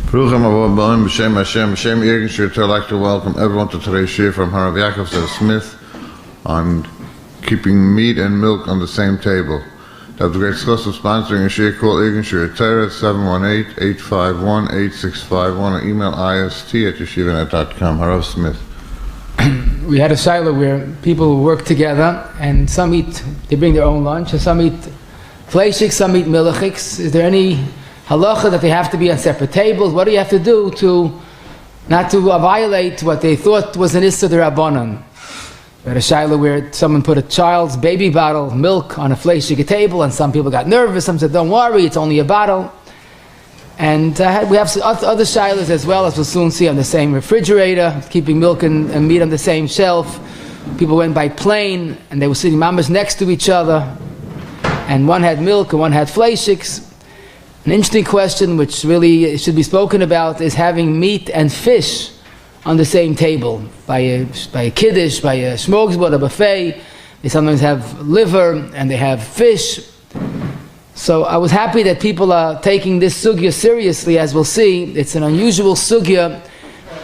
Bruchim Avobim B'Shem Hashem B'Shem Yirgin. I'd like to welcome everyone to today's shir from Rabbi Yakov Zev on keeping meat and milk on the same table. That's the great schos of sponsoring a shir called Yirgin Shir Torah 718-851-8651 or email ist@yeshivanet.com. Harav Smith. We had a shiloh where people work together and some eat, they bring their own lunch, and some eat fleishiks, some eat milichiks. Is there any halacha that they have to be on separate tables? What do you have to do to not to violate what they thought was an issa d'Rabbanan? We had a shiloh where someone put a child's baby bottle of milk on a fleishik table, and some people got nervous. Some said, "Don't worry, it's only a bottle." And we have other shilohs as well, as we'll soon see, on the same refrigerator, keeping milk and meat on the same shelf. People went by plane, and they were sitting mamash next to each other, and one had milk and one had fleishiks. An interesting question, which really should be spoken about, is having meat and fish on the same table. By a kiddush, by a smorgasbord, a buffet, they sometimes have liver and they have fish. So I was happy that people are taking this sugya seriously. As we'll see, it's an unusual sugya.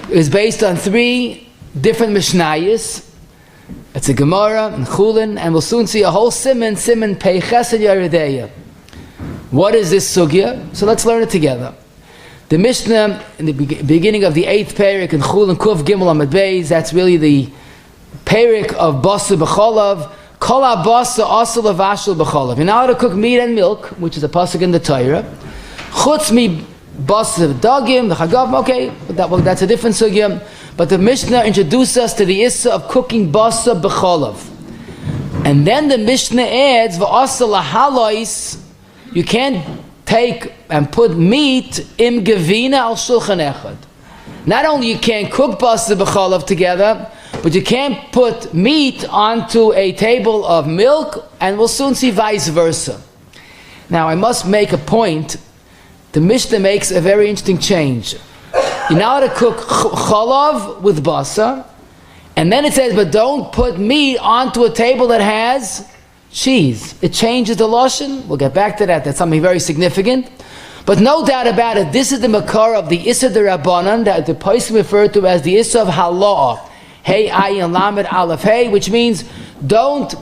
It's based on 3 different mishnayos. It's a Gemara and Chulin, and we'll soon see a whole siman Pei Chesed Yerideyah. What is this sugya? So let's learn it together. The Mishnah in the beginning of the 8th parak in Chulin Kuf Gimel Amud Beis, that's really the parak of Basa B'cholav. Kol HaBasa Asa L'Vashel B'cholav. You're now allowed to cook meat and milk, which is a pasuk in the Torah. Chutz mi Basa Dagim, the Chagav, okay, but that's a different sugya. But the Mishnah introduces us to the issa of cooking Basa B'cholav. And then the Mishnah adds, V'asa L'Halois, you can't take and put meat im gevina al shulchan echad. Not only you can't cook basa b'cholav together, but you can't put meat onto a table of milk, and we'll soon see vice versa. Now I must make a point. The Mishnah makes a very interesting change. You're now to cook cholav with basa, and then it says, but don't put meat onto a table that has cheese. It changes the lashon. We'll get back to that. That's something very significant. But no doubt about it, this is the makar of the issa d'Rabbanan that the poskim refer to as the issa of hala'ah. Hey, ayin, lamed, aleph, hey, which means don't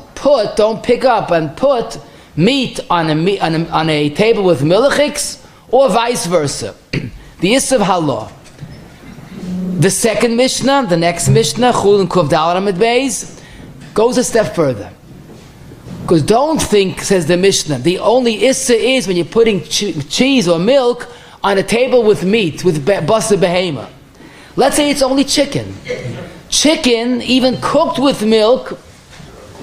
pick up and put meat on a table with milichiks, or vice versa. The issa of hala'ah. The second Mishnah, the next Mishnah, Chulin Kuf Daled Amud Beis, goes a step further. Because don't think, says the Mishnah, the only issa is when you're putting cheese or milk on a table with meat, with basa behema. Let's say it's only chicken. Chicken, even cooked with milk,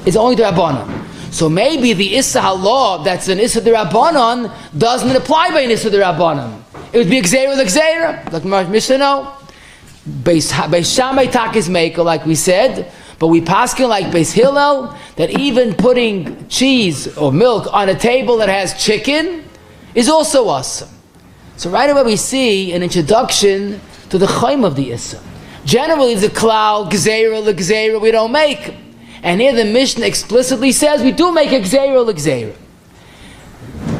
is only d'Rabbanan. So maybe the issa halal, that's an issa d'Rabbanan, doesn't apply by an issa d'Rabbanan. It would be gzeira l'gzeira, like Mishnah no. Beis Shammai takis maker, like we said. But we paskin like Beis Hillel that even putting cheese or milk on a table that has chicken is also awesome. So right away we see an introduction to the chayim of the issa. Generally the klal gzeira l'gzeira we don't make, and here the Mishnah explicitly says we do make a gzeira l'gzeira.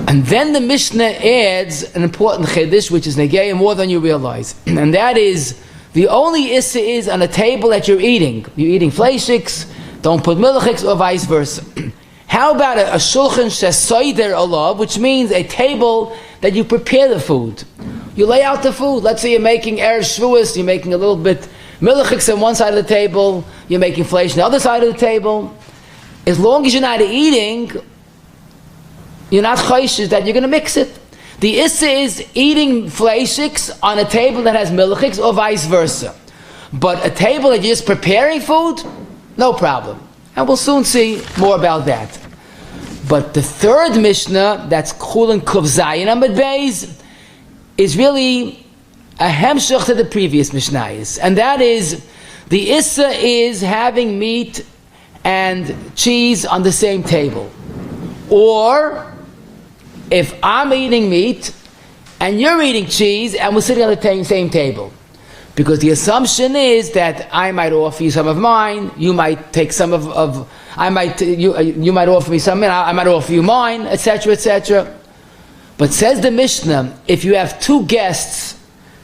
And then the Mishnah adds an important chiddush which is negayah more than you realize, and that is, the only issa is on a table that you're eating. You're eating fleishiks, don't put milichiks, or vice versa. How about a shulchan shesoider alav, which means a table that you prepare the food. You lay out the food. Let's say you're making erev shvuos, you're making a little bit milichiks on one side of the table, you're making fleish on the other side of the table. As long as you're not eating, you're not chayshish that you're going to mix it. The issa is eating fleishiks on a table that has milichiks, or vice versa. But a table that you're just preparing food, no problem. And we'll soon see more about that. But the third Mishnah, that's Chulin Kuf Zayin Amud Beis, is really a hemshech to the previous Mishnayos. And that is The issa is having meat and cheese on the same table. Or, if I'm eating meat and you're eating cheese and we're sitting on the same table. Because the assumption is that I might offer you some of mine, you might take some you might offer me some, I might offer you mine, etc., etc. But says the Mishnah, if you have two guests,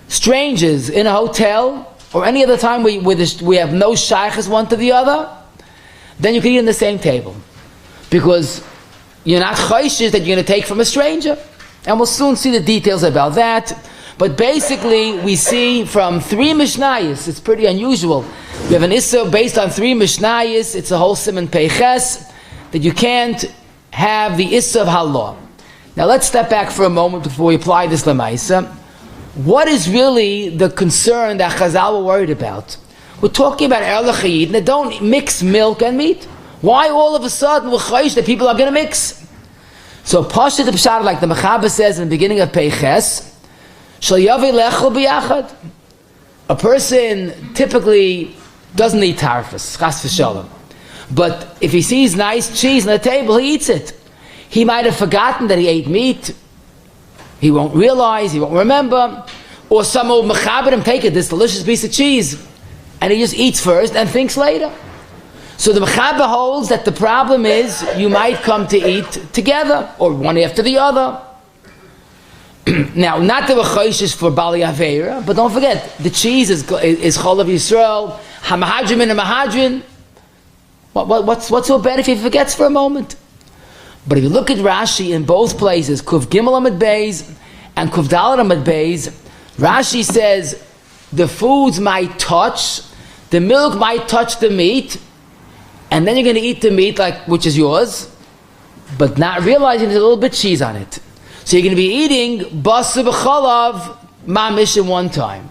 strangers in a hotel, or any other time we have no shaykhs one to the other, then you can eat on the same table. Because you're not choishes that you're going to take from a stranger. And we'll soon see the details about that. But basically, we see from 3 Mishnayos, it's pretty unusual. We have an Issa based on 3 Mishnayos, it's a whole Siman Peiches, that you can't have the Issa of Halah. Now let's step back for a moment before we apply this Lamaisa. What is really the concern that Chazal were worried about? We're talking about Erla Chayid, and don't mix milk and meat. Why all of a sudden we're chayish that people are going to mix? So Pasha the Pshat, like the Mechaber says in the beginning of Peiches, a person typically doesn't eat tarfus, chas v'shalom. But if he sees nice cheese on the table, he eats it. He might have forgotten that he ate meat. He won't realize, he won't remember. Or some old mechaber him take it, this delicious piece of cheese, and he just eats first and thinks later. So the mechaber holds that the problem is you might come to eat together, or one after the other. Now, not the choishes for Bali Aveira, but don't forget, the cheese is Chol of Yisrael, Hamahadrim and Hamahadrin. What's so bad if he forgets for a moment? But if you look at Rashi in both places, Kuv Gimel Amid Beis and Kuv Dalet Amid Beis, Rashi says the foods might touch, the milk might touch the meat, and then you're going to eat the meat, which is yours, but not realizing there's a little bit of cheese on it. So you're going to be eating basar b'chalav mamish in one time.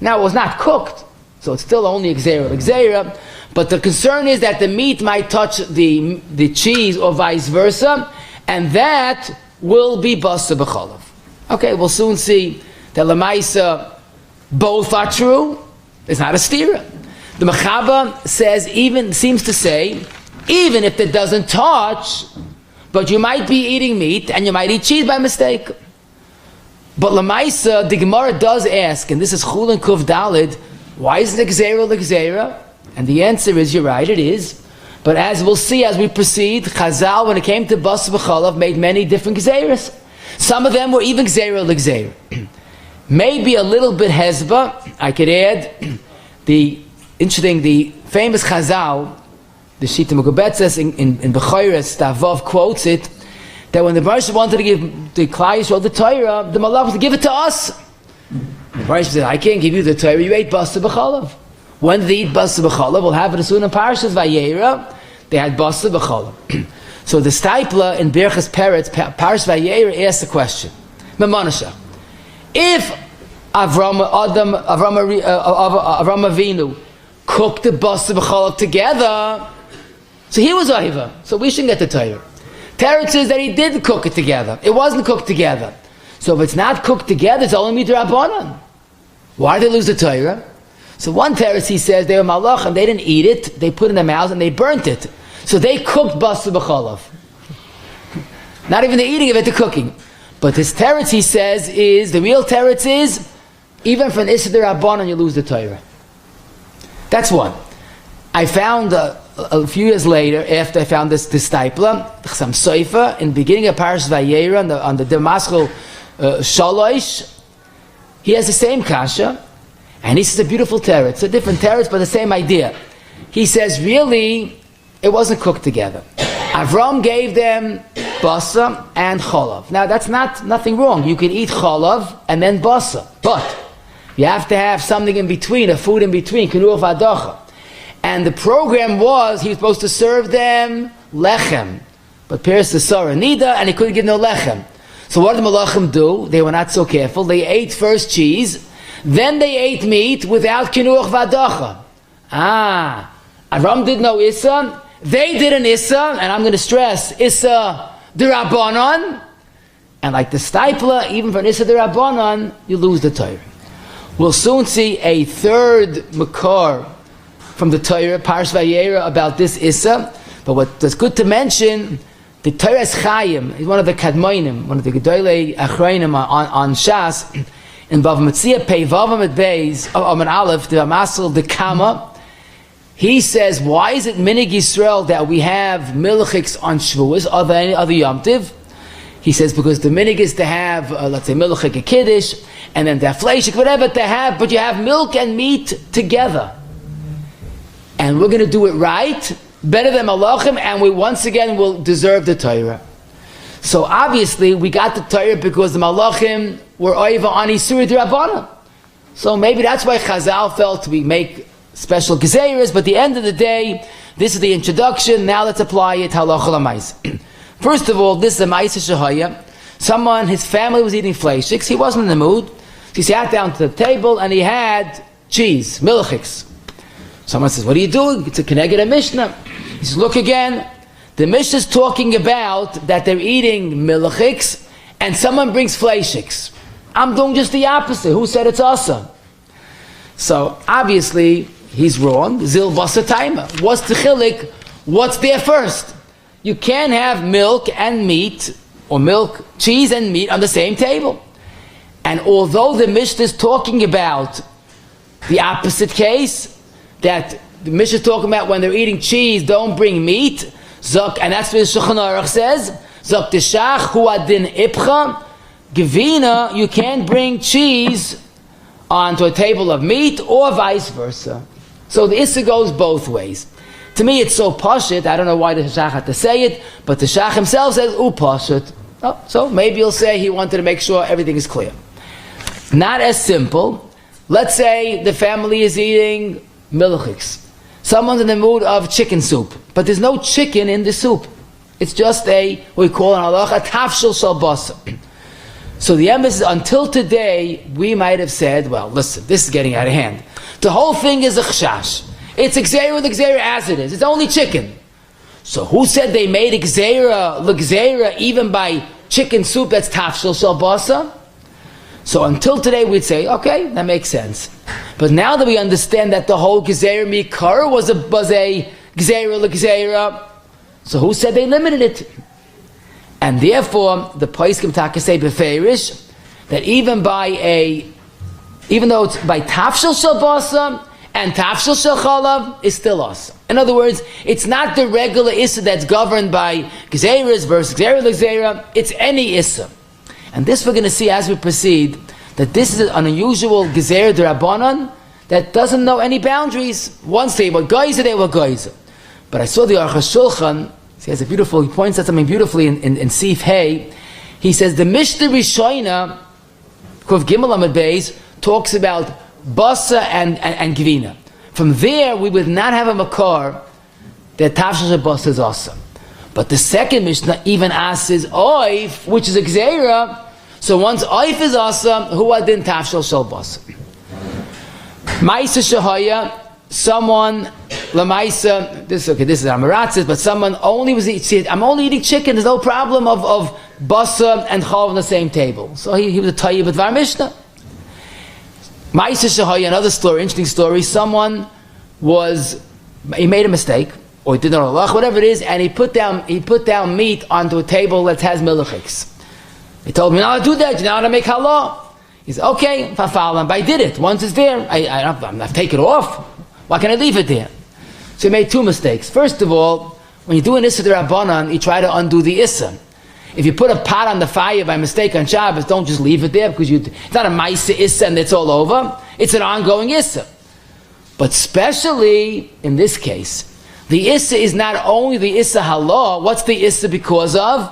Now it was not cooked, so it's still only gzeira, but the concern is that the meat might touch the cheese or vice versa, and that will be basar b'chalav. Okay, we'll soon see that Lamaisa both are true. It's not a stira. The Mechaber seems to say, even if it doesn't touch, but you might be eating meat and you might eat cheese by mistake. But Lamaisa, the Gemara does ask, and this is Chul and Kuv Dalid, why isn't it Gzeira? And the answer is, you're right, it is. But as we'll see as we proceed, Chazal, when it came to basar b'chalav, made many different Gezeiras. Some of them were even Gzeira. Maybe a little bit Hezbollah. I could add the famous Chazal, the Shita Megubetzes in Bechayres, Tavav quotes it, that when the Baruch wanted to give the Klai Yisrael the Torah, the Malach was to give it to us. The Baruch said, I can't give you the Torah, you ate basar b'chalav. When did they eat basar b'chalav? We'll have it as soon in Parshas Vayera, they had basar b'chalav. So the Stipler in Birchas Peretz, Parshas Vayera, asked the question, Memanasha, if Avram Avinu cooked the basar b'chalav together, so he was Oiva, so we shouldn't get the Torah. Teretz says that he didn't cook it together. It wasn't cooked together. So if it's not cooked together, it's only midrabanan. Why did they lose the Torah? So one Teretz, he says, they were malach and they didn't eat it, they put it in their mouths and they burnt it. So they cooked basar b'chalav. Not even the eating of it, the cooking. But his Teretz, he says, the real Teretz is, even for an Issa D'Rabbanan, you lose the Torah. That's one. I found a few years later, after I found this Stipler, some Soifa, in the beginning of Parashas Vayera, on the Damascus Shalosh, he has the same kasha, and he says a beautiful teretz, a different teretz, but the same idea. He says, really, it wasn't cooked together. Avram gave them basar and cholav. Now, that's nothing wrong. You can eat cholav and then basar, but you have to have something in between, a food in between, kinuach v'adacha. And the program was, he was supposed to serve them lechem. But Pirs the Sarah Nida, and he couldn't give no lechem. So what did the Malachim do? They were not so careful. They ate first cheese, then they ate meat without kinuach v'adacha. Avram did no Issa, they did an Issa, and I'm going to stress, Issa D'Rabbanan. And like the Stipler, even for an Issa D'Rabbanan, you lose the Torah. We'll soon see a third Makar from the Torah, Parsh Vayera, about this Issa. But what's good to mention, the Torah Chaim is one of the Kadmoinim, one of the Gedolei Achrayim on Shas, in Bav Metzia Pei Vavam at Beis, Amar Aleph, the Amasel, the Kama. He says, why is it Minig Yisrael that we have Milchiks on Shavuos, any other Yom Tiv? He says, because the Minig is to have, let's say, Milchik a Kiddush, and then to have Fleishik, whatever to have, but you have milk and meat together. And we're going to do it right, better than Malachim, and we once again will deserve the Torah. So obviously, we got the Torah because the Malachim were Oiva on Isuri D'Rabbanan. So maybe that's why Chazal felt we make special Gezeiras, but at the end of the day, this is the introduction, now let's apply it halacha l'mais. First of all, this is a Ma'aseh Shehaya. Someone, his family was eating fleishiks, he wasn't in the mood, he sat down to the table and he had cheese, milchiks. Someone says, what are you doing? It's a Keneged a Mishnah. He says, look again, the Mishnah is talking about that they're eating milchiks and someone brings fleishiks. I'm doing just the opposite. Who said it's awesome? So obviously he's wrong. Zil basa taima. What's the chilik? What's there first? You can't have milk and meat, or milk, cheese and meat on the same table. And although the Mishnah is talking about the opposite case, that the Mishnah is talking about when they're eating cheese, don't bring meat, zok, and that's what the Shulchan Aruch says, zok tishach hu adin ipcha, gevina, you can't bring cheese onto a table of meat, or vice versa. So the Issa goes both ways. To me, it's so pashut. I don't know why the Shach had to say it, but the Shach himself says, pashut. Oh, so maybe you'll say he wanted to make sure everything is clear. Not as simple. Let's say the family is eating milchiks. Someone's in the mood of chicken soup, but there's no chicken in the soup. It's just what we call in halacha, a tafshil shel basa. So the emphasis, until today, we might have said, well, listen, this is getting out of hand. The whole thing is a chshash. It's Gzeira l'Gzeira as it is. It's only chicken. So who said they made Gzeira l'Gzeira even by chicken soup that's tafshil shel basa? So until today we'd say, okay, that makes sense. But now that we understand that the whole Gzeira mikar was a Gzeira l'Gzeira, so who said they limited it? And therefore, the Poskim Taka say beferish that even though it's by tafshil shel basa and tafshil shel chalav, is still awesome. In other words, it's not the regular issa that's governed by gzeiras versus gzeira l'gzeira. It's any issa, and this we're going to see as we proceed. That this is an unusual gezeira d'Rabbanan that doesn't know any boundaries. Once they were geyser, they were geyser. But I saw the Aruch HaShulchan. He points out something beautifully in Sif Hey. He says the Mishnah Rishoina, Kuf Gimel Amud Beis, talks about basa and gvina. From there, we would not have a makar that tafshil shel basa is awesome. But the second Mishnah even asks is oif, which is a gzeira. So once oif is awesome, who adin tafshil shel basa? Ma'aseh Shehaya, someone lamaisa, this is amaratzis, but someone only was eating. I'm only eating chicken. There's no problem of basa and chalav on the same table. So he was a tayyib at Var Mishnah. Ma'aseh Shehaya, another story, interesting story. Someone he made a mistake, or he did not halach, whatever it is, and he put down meat onto a table that has milchiks. He told me, "Now I do that. You know how to make halal." He said, "Okay, but I did it. Once it's there, I've taken it off. Why can't I leave it there?" So he made two mistakes. First of all, when you do an issa d'Rabbanan, you try to undo the issa. If you put a pot on the fire by mistake on Shabbos, don't just leave it there because it's not a ma'aseh issa and it's all over. It's an ongoing issa. But especially in this case, the issa is not only the issa halal. What's the issa because of?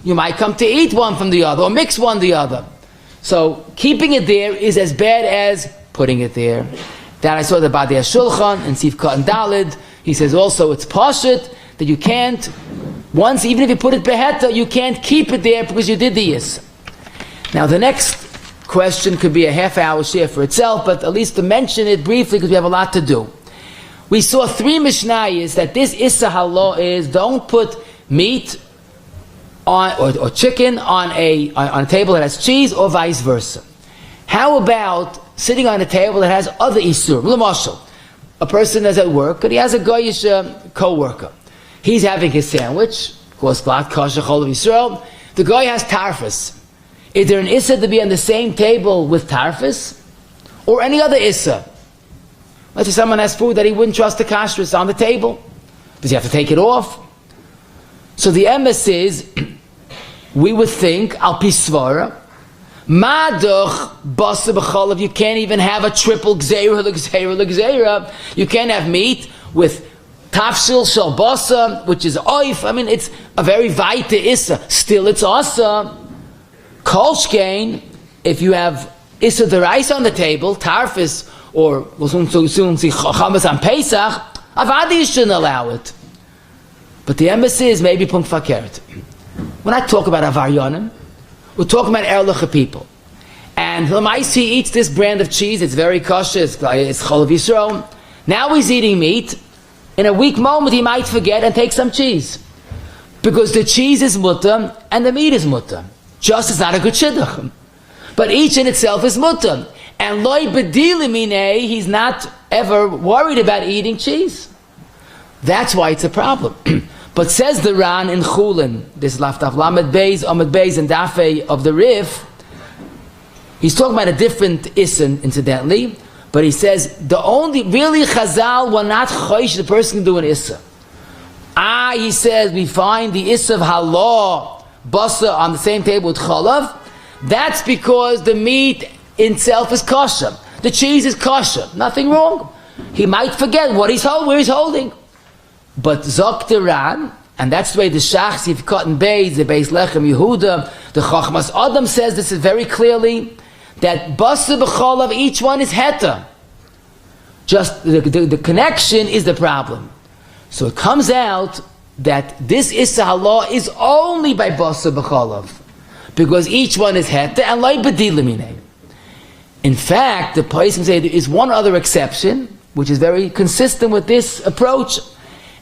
You might come to eat one from the other or mix one the other. So keeping it there is as bad as putting it there. That I saw the Badei HaShulchan and Sivka and Dalid. He says also it's pashut that you can't, once, even if you put it beheta, you can't keep it there because you did the yis. Now the next question could be a half-hour share for itself, but at least to mention it briefly because we have a lot to do. We saw three mishnayos that this issa halal is don't put meat on or chicken on a table that has cheese or vice versa. How about sitting on a table that has other isur? L'mashal, a person is at work and he has a goyish co-worker. He's having his sandwich, of course, Blat Kasha Chol of Yisrael. The guy has tarfus. Is there an issa to be on the same table with tarfus? Or any other issa? Let's say someone has food that he wouldn't trust the kashrus on the table. Does he have to take it off? So the emes is, we would think, al pisvara, Maduch basa b'chalav. You can't even have a triple gzeira. You can't have meat with tafshil shel basa, which is oif. I mean, it's a very vaita issa. Still, it's asa. Kolshkein, if you have issa deraisa on the table, tarfis, or we'll soon see chametz on Pesach, avadi you shouldn't allow it. But the embassy is maybe punkt fakert. When I talk about avaryonim, we're talking about erliche people. And Lamaisi eats this brand of cheese, it's very kosher, it's Chol of Yisrael. Now he's eating meat. In a weak moment he might forget and take some cheese. Because the cheese is mutter and the meat is mutter. Just is not a good shidduch. But each in itself is mutter. And loy bedilimine, he's not ever worried about eating cheese. That's why it's a problem. But says the Ran in Chulin, this Laftaf Lamed Beis, Amud Beis, and Dafei of the Rif, he's talking about a different Issen, incidentally, but he says, the only, really Chazal were not choish the person can do an Issa. He says, we find the Issa of Halah, Basa, on the same table with Chalav. That's because the meat itself is kosher. The cheese is kosher. Nothing wrong. He might forget where he's holding. But Zok the Ran, and that's the way the Shach, if Cotton Beis, the Beis Lechem Yehuda, the Chachmas Adam says this is very clearly, that Basa B'cholav, each one is Heta. Just the connection is the problem. So it comes out that this Issa Halah is only by Basa B'cholav, because each one is Heta, and Lai B'dilimine. In fact, the Paisim say there is one other exception, which is very consistent with this approach,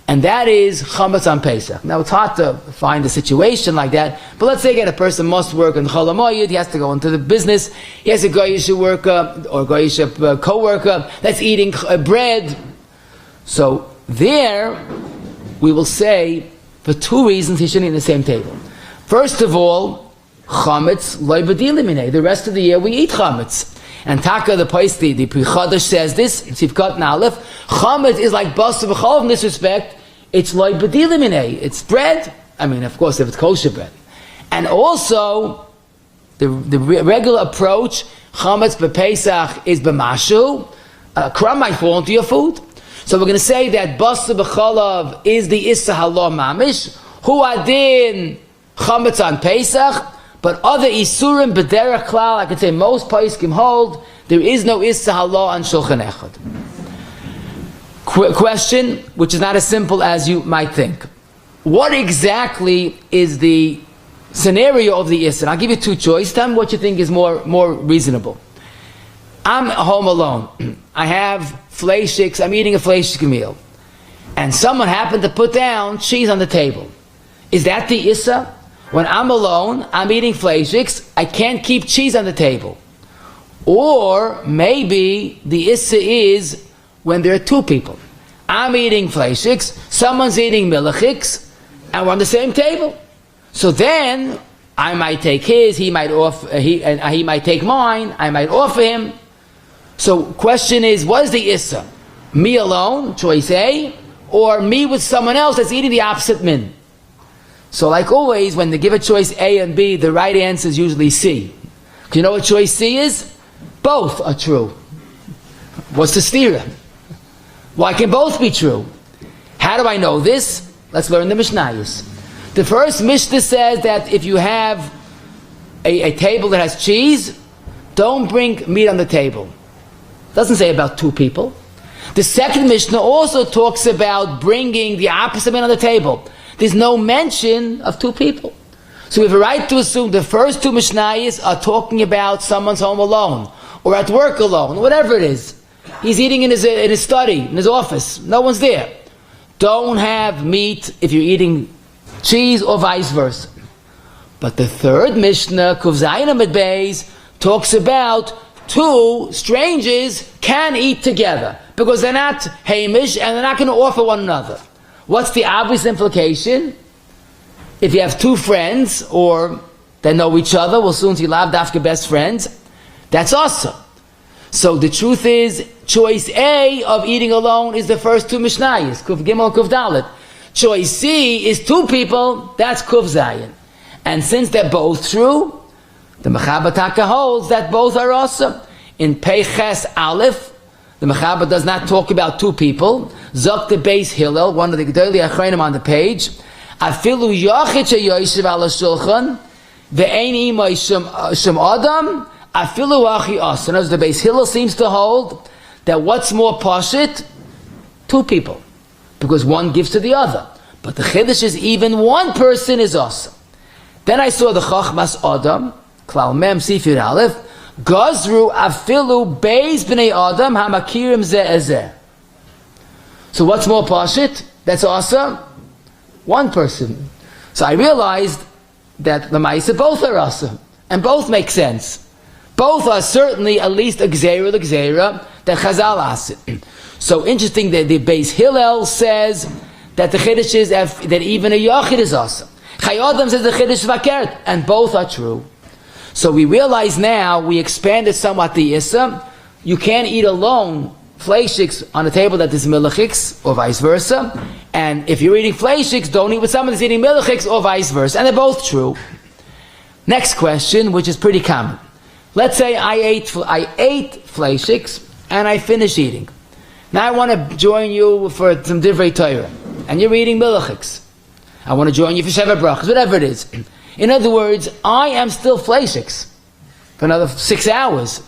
and that is chametz on Pesach. Now it's hard to find a situation like that, but let's say again a person must work in Chol HaMoed, he has to go into the business, he has a goyish worker or goyish co-worker that's eating bread. So there, we will say, for two reasons he shouldn't eat in the same table. First of all, chametz loy b'dilimine. The rest of the year we eat chametz. And Taka, the Paisi, the Pri Chadash says this, Sivkat and Aleph, chametz is like basa b'cholav in this respect. It's like b'dilimine. It's bread. I mean, of course, if it's kosher bread. And also, the regular approach, chametz b'Pesach is b'mashu. A crumb might fall into your food. So we're going to say that basa b'cholav is the Issa Halah mamish. Hu adin chametz on Pesach. But other isurim b'derech klal, I could say most poskim hold, there is no Issa Halah on Shulchan Echad. Question, which is not as simple as you might think. What exactly is the scenario of the Issa? I'll give you two choices. Tell me what you think is more reasonable. I'm home alone. I have fleishiks. I'm eating a fleishik meal. And someone happened to put down cheese on the table. Is that the Issa? When I'm alone, I'm eating fleishiks, I can't keep cheese on the table. Or maybe the Issa is when there are two people. I'm eating fleishiks, someone's eating milachiks, and we're on the same table. So then, I might take his, he might take mine, I might offer him. So question is, what is the Issa? Me alone, choice A, or me with someone else that's eating the opposite min? So like always, when they give a choice A and B, the right answer is usually C. Do you know what choice C is? Both are true. What's the stira? Why can both be true? How do I know this? Let's learn the Mishnayos. The first Mishnah says that if you have a table that has cheese, don't bring meat on the table. It doesn't say about two people. The second Mishnah also talks about bringing the opposite meat on the table. There's no mention of two people. So we have a right to assume the first two Mishnayos are talking about someone's home alone, or at work alone, whatever it is. He's eating in his study, in his office. No one's there. Don't have meat if you're eating cheese or vice versa. But the third Mishnah, Kuf Zayin Amud Beis, talks about two strangers can eat together. because they're not hamish and they're not going to offer one another. What's the obvious implication? If you have two friends or they know each other, we'll soon see lav dafka best friends, that's awesome. So the truth is, choice A of eating alone is the first two Mishnayos, Kuf Gimel, Kuf Dalet. Choice C is two people, that's Kuf Zayin. And since they're both true, the Mechaber Taka holds that both are awesome. In Peiches Aleph, the Mechaber does not talk about two people. Zok the Beis Hillel, one of the Gedolei Achronim on the page, Afilu Yachid sheYoshev ala Shulchan, ve'ein imay shem Adam, Afilu achi asan. As the Beis Hillel seems to hold that what's more pashit? Two people, because one gives to the other. But the chiddush is even one person is awesome. Then I saw the Chachmas Adam, Klal Mem Sifir Aleph, Gazru Afilu Beis Bnei Adam Hamakirim Ze Ezeh. So what's more pashit? That's awesome. One person. So I realized that the Maisa both are awesome, and both make sense. Both are certainly at least a gzeira that Chazal asked. So interesting that the Beis Hillel says that the chiddush is that even a yachid is awesome. Chai Adam says the chiddush is vakert, and both are true. So we realize now, we expanded somewhat the Issa. You can't eat alone fleishiks on a table that is milichiks, or vice versa. And if you're eating fleishiks, don't eat with someone that's eating milichiks, or vice versa. And they're both true. Next question, which is pretty common. Let's say I ate fleishiks, and I finished eating. Now I want to join you for some divrei Torah, and you're eating milichiks. I want to join you for Sheva Brachas, whatever it is. In other words, I am still fleishiks for another 6 hours.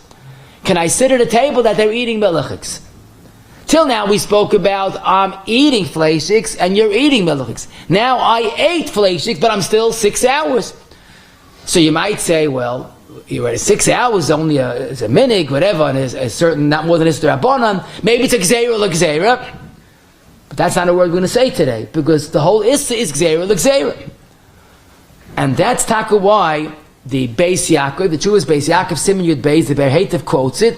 Can I sit at a table that they're eating milichiks? Till now we spoke about I'm eating fleishiks and you're eating milichiks. Now I ate fleishiks, but I'm still 6 hours. So you might say, well, you're at 6 hours, only it's a minig, whatever, and it's a certain, not more than it's the Rabbanan. Maybe it's a gzeira l'gzeira. But that's not a word we're going to say today, because the whole issa is gzeira l'gzeira. And that's taka why the Beis Yaakov, the Jewish Beis Yaakov, Siman Yud Beis, the Berheitev quotes it,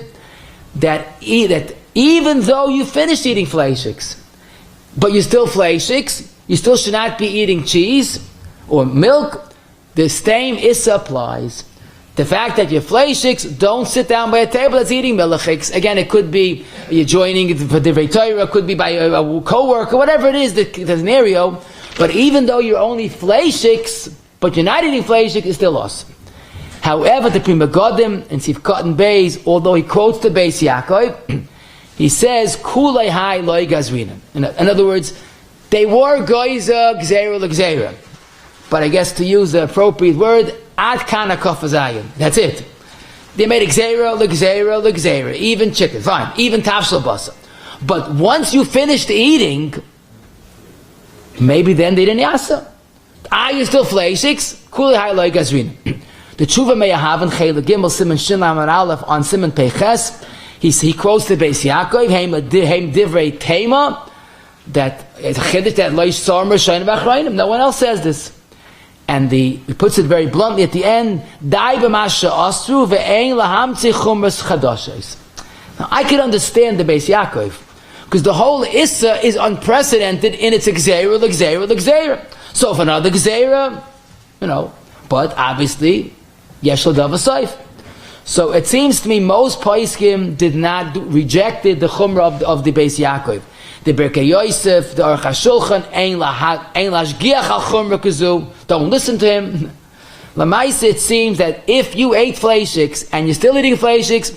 that even though you finished eating fleishiks, but you're still fleishiks, you still should not be eating cheese or milk, the same issa applies. The fact that you're fleishiks, don't sit down by a table that's eating milichiks. Again, it could be you're joining for divrei Torah, it could be by a co-worker, whatever it is, the scenario. But even though you're only fleishiks, but you're not eating fleishik, is still awesome. However, the Pri Megadim in Sifkat and Beis, although he quotes the Beis Yaakov, he says, Kulei hai loy gazrina. In other words, they were goyza gzeira l'gzeira. But I guess to use the appropriate word, ad kana kofazayin. That's it. They made gzeira l'gzeira, even chicken, fine, even tafshel basa. But once you finished eating, maybe then they didn't yasa. Are you still fleishiks? Kulei hai loy gazrina. The Tshuva Meyahavan Chayla Gimel Siman Shin Lamed Aleph on Siman Peiches, he quotes the Beis Yaakov, Heim Divrei Tema, that it's a chiddush that Lo Yisarmer Shayim V'Achrayim. No one else says this. And he puts it very bluntly at the end, Dai b'masha asru ve'ein lahamtzi chumras chadashes. Now I can understand the Beis Yaakov, because the whole Issa is unprecedented in its gzeira, l'gzeira. So if another gzeira, but obviously, Yesh l'dav v'soif. So it seems to me most Paiskim did not rejected the Chumrah of the Beis Yaakov. The Birkei Yosef, the Aruch HaShulchan, ein lashgiach al Chumrah kazu. Don't listen to him. Lamaisa, it seems that if you ate fleishiks and you're still eating fleishiks,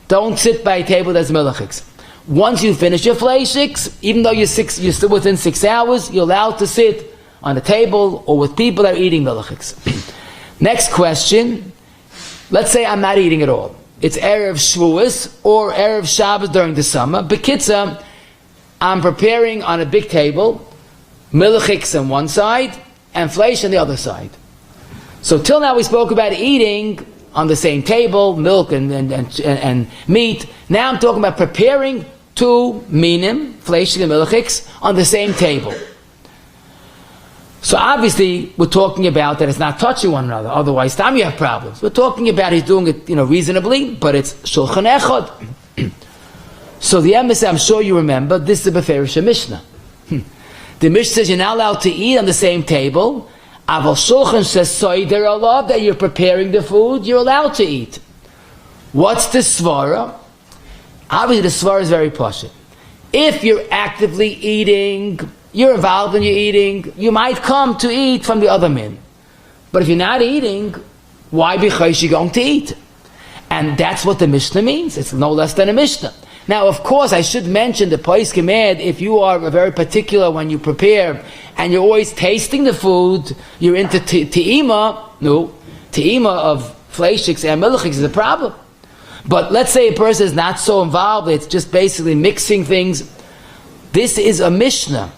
don't sit by a table that's milichiks. Once you finish your fleishiks, even though you're still within 6 hours, you're allowed to sit on a table or with people that are eating milichiks. Next question. Let's say I'm not eating at all. It's Erev Shavuos or Erev Shabbos during the summer. Bekitza, I'm preparing on a big table, milichiks on one side and fleish on the other side. So till now we spoke about eating on the same table, milk and meat. Now I'm talking about preparing two minim, fleish and milichiks, on the same table. So obviously, we're talking about that it's not touching one another. Otherwise, time you have problems. We're talking about he's doing it, reasonably, but it's shulchan echad. So the emes, I'm sure you remember, this is a Beferish Mishnah. The Mishnah says you're not allowed to eat on the same table. Aval Shulchan says soider alav, that you're preparing the food, you're allowed to eat. What's the svara? Obviously the svara is very poshut. If you're actively eating, you're involved in your eating, you might come to eat from the other min. But if you're not eating, why be chayshi going to eat? And that's what the Mishnah means. It's no less than a Mishnah. Now, of course, I should mention the Pais Kemed, if you are very particular when you prepare, and you're always tasting the food, you're into te'ima of fleishiks and milchiks is a problem. But let's say a person is not so involved, it's just basically mixing things. This is a Mishnah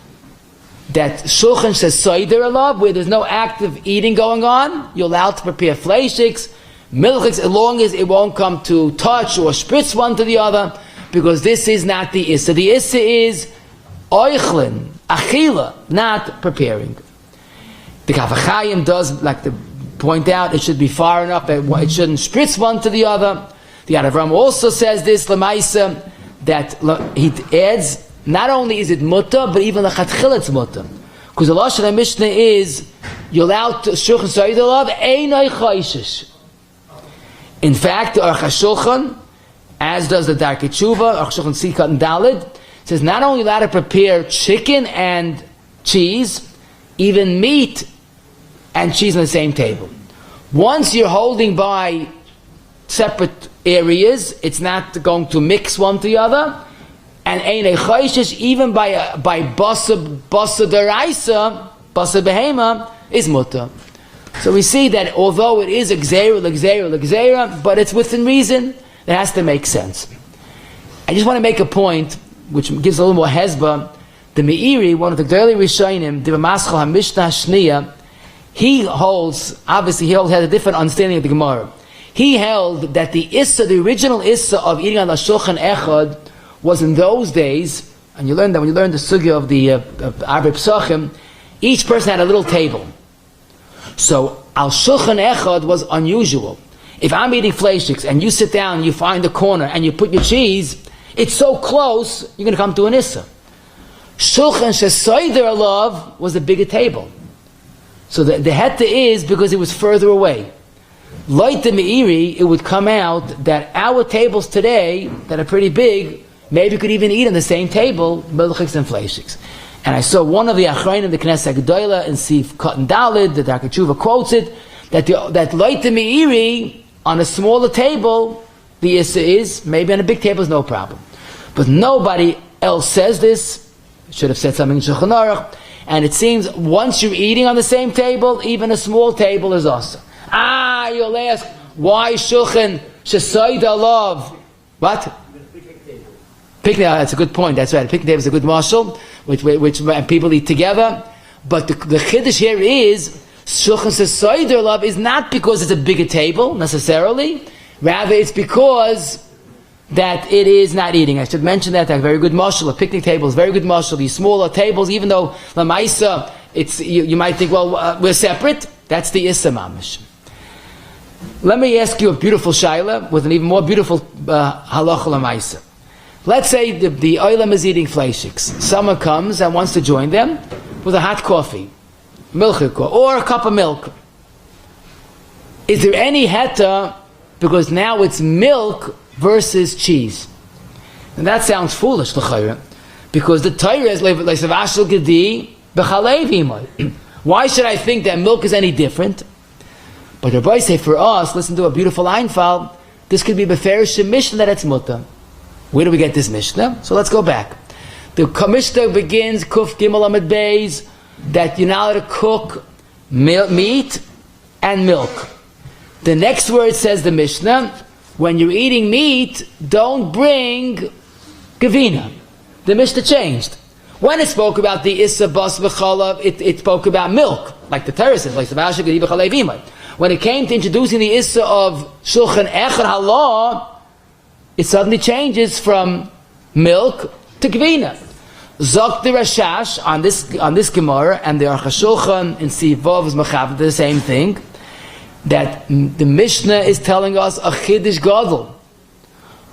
that Shulchan says soider alav, where there's no active eating going on, you're allowed to prepare fleishiks, milchiks, as long as it won't come to touch or spritz one to the other, because this is not the issa. The issa is oichlin, achila, not preparing. The Kaf HaChaim does like to point out it should be far enough that it shouldn't spritz one to the other. The Yad Avram also says this, Lamaisa, that he adds, not only is it mutter, but even the chatchil it's mutter. Because the Lashon HaMishnah is, you're allowed to shulchan soider alav, einay chayshish. In fact, the Aruch HaShulchan, as does the Darkei Tshuva, Aruch HaShulchan Sikat and Dalid, says not only allowed to prepare chicken and cheese, even meat and cheese on the same table. Once you're holding by separate areas, it's not going to mix one to the other, and einay chayshish, even by basa deraisa, basa behema, is mutter. So we see that although it is a gzeira, but it's within reason, it has to make sense. I just want to make a point, which gives a little more hezbah. The Meiri, one of the early Rishonim, the Maschal HaMishnah Shniya, he holds, obviously he has a different understanding of the Gemara. He held that the issa, the original issa of eating on the shulchan echad, was in those days, and you learn that when you learn the sugya of the Arba Psachim, each person had a little table. So al shulchan echad was unusual. If I'm eating fleishiks and you sit down, you find a corner and you put your cheese, it's so close, you're going to come to an issa. Shulchan shesoider alav was a bigger table. So the heta is because it was further away. Like the Meiri, it would come out that our tables today, that are pretty big, maybe could even eat on the same table, milchiks and fleishiks. And I saw one of the Achrayim in the Knesset Gedola in Sif Cotton Dalid, the Darkei Tshuva quotes it, that like the Meiri, on a smaller table, the issa is, maybe on a big table is no problem. But nobody else says this, should have said something in Shulchan Aruch, and it seems once you're eating on the same table, even a small table is awesome. You'll ask, why Shulchan shesoider alav? What? Picnic, that's a good point, that's right. A picnic table is a good marshal, which people eat together. But the chiddush here is, Shulchan shesoider alav is not because it's a bigger table, necessarily. Rather, it's because that it is not eating. I should mention that, a very good marshal. A picnic table is a very good marshal. These smaller tables, even though Lamaisa, you might think, well, we're separate. That's the Issa Mamish. Let me ask you a beautiful shaila with an even more beautiful halacha Lamaisa. Let's say the oilam is eating fleishiks. Someone comes and wants to join them with a hot coffee, milchik, or a cup of milk. Is there any heta because now it's milk versus cheese? And that sounds foolish, because the Torah is leisavashel gedi b'chalev. Why should I think that milk is any different? But Rabbi say for us, listen to a beautiful Einfall, this could be beferish Mishnah that it's mutter. Where do we get this Mishnah? So let's go back. The Mishnah begins Kuf Gimel Amid Beis that you're not allowed to cook meat and milk. The next word says the Mishnah, when you're eating meat, don't bring gavina. The Mishnah changed. When it spoke about the Issa Bas B'chalav, it spoke about milk, like the Torah says, like Savasha Gedi B'chalev Imay. When it came to introducing the Issa of Shulchan Echad Halah, it suddenly changes from milk to gavina. Zok the Rashash on this Gemara, and the Aruch HaShulchan in Sivov is Mechav, the same thing, that the Mishnah is telling us a Chiddush Gadol.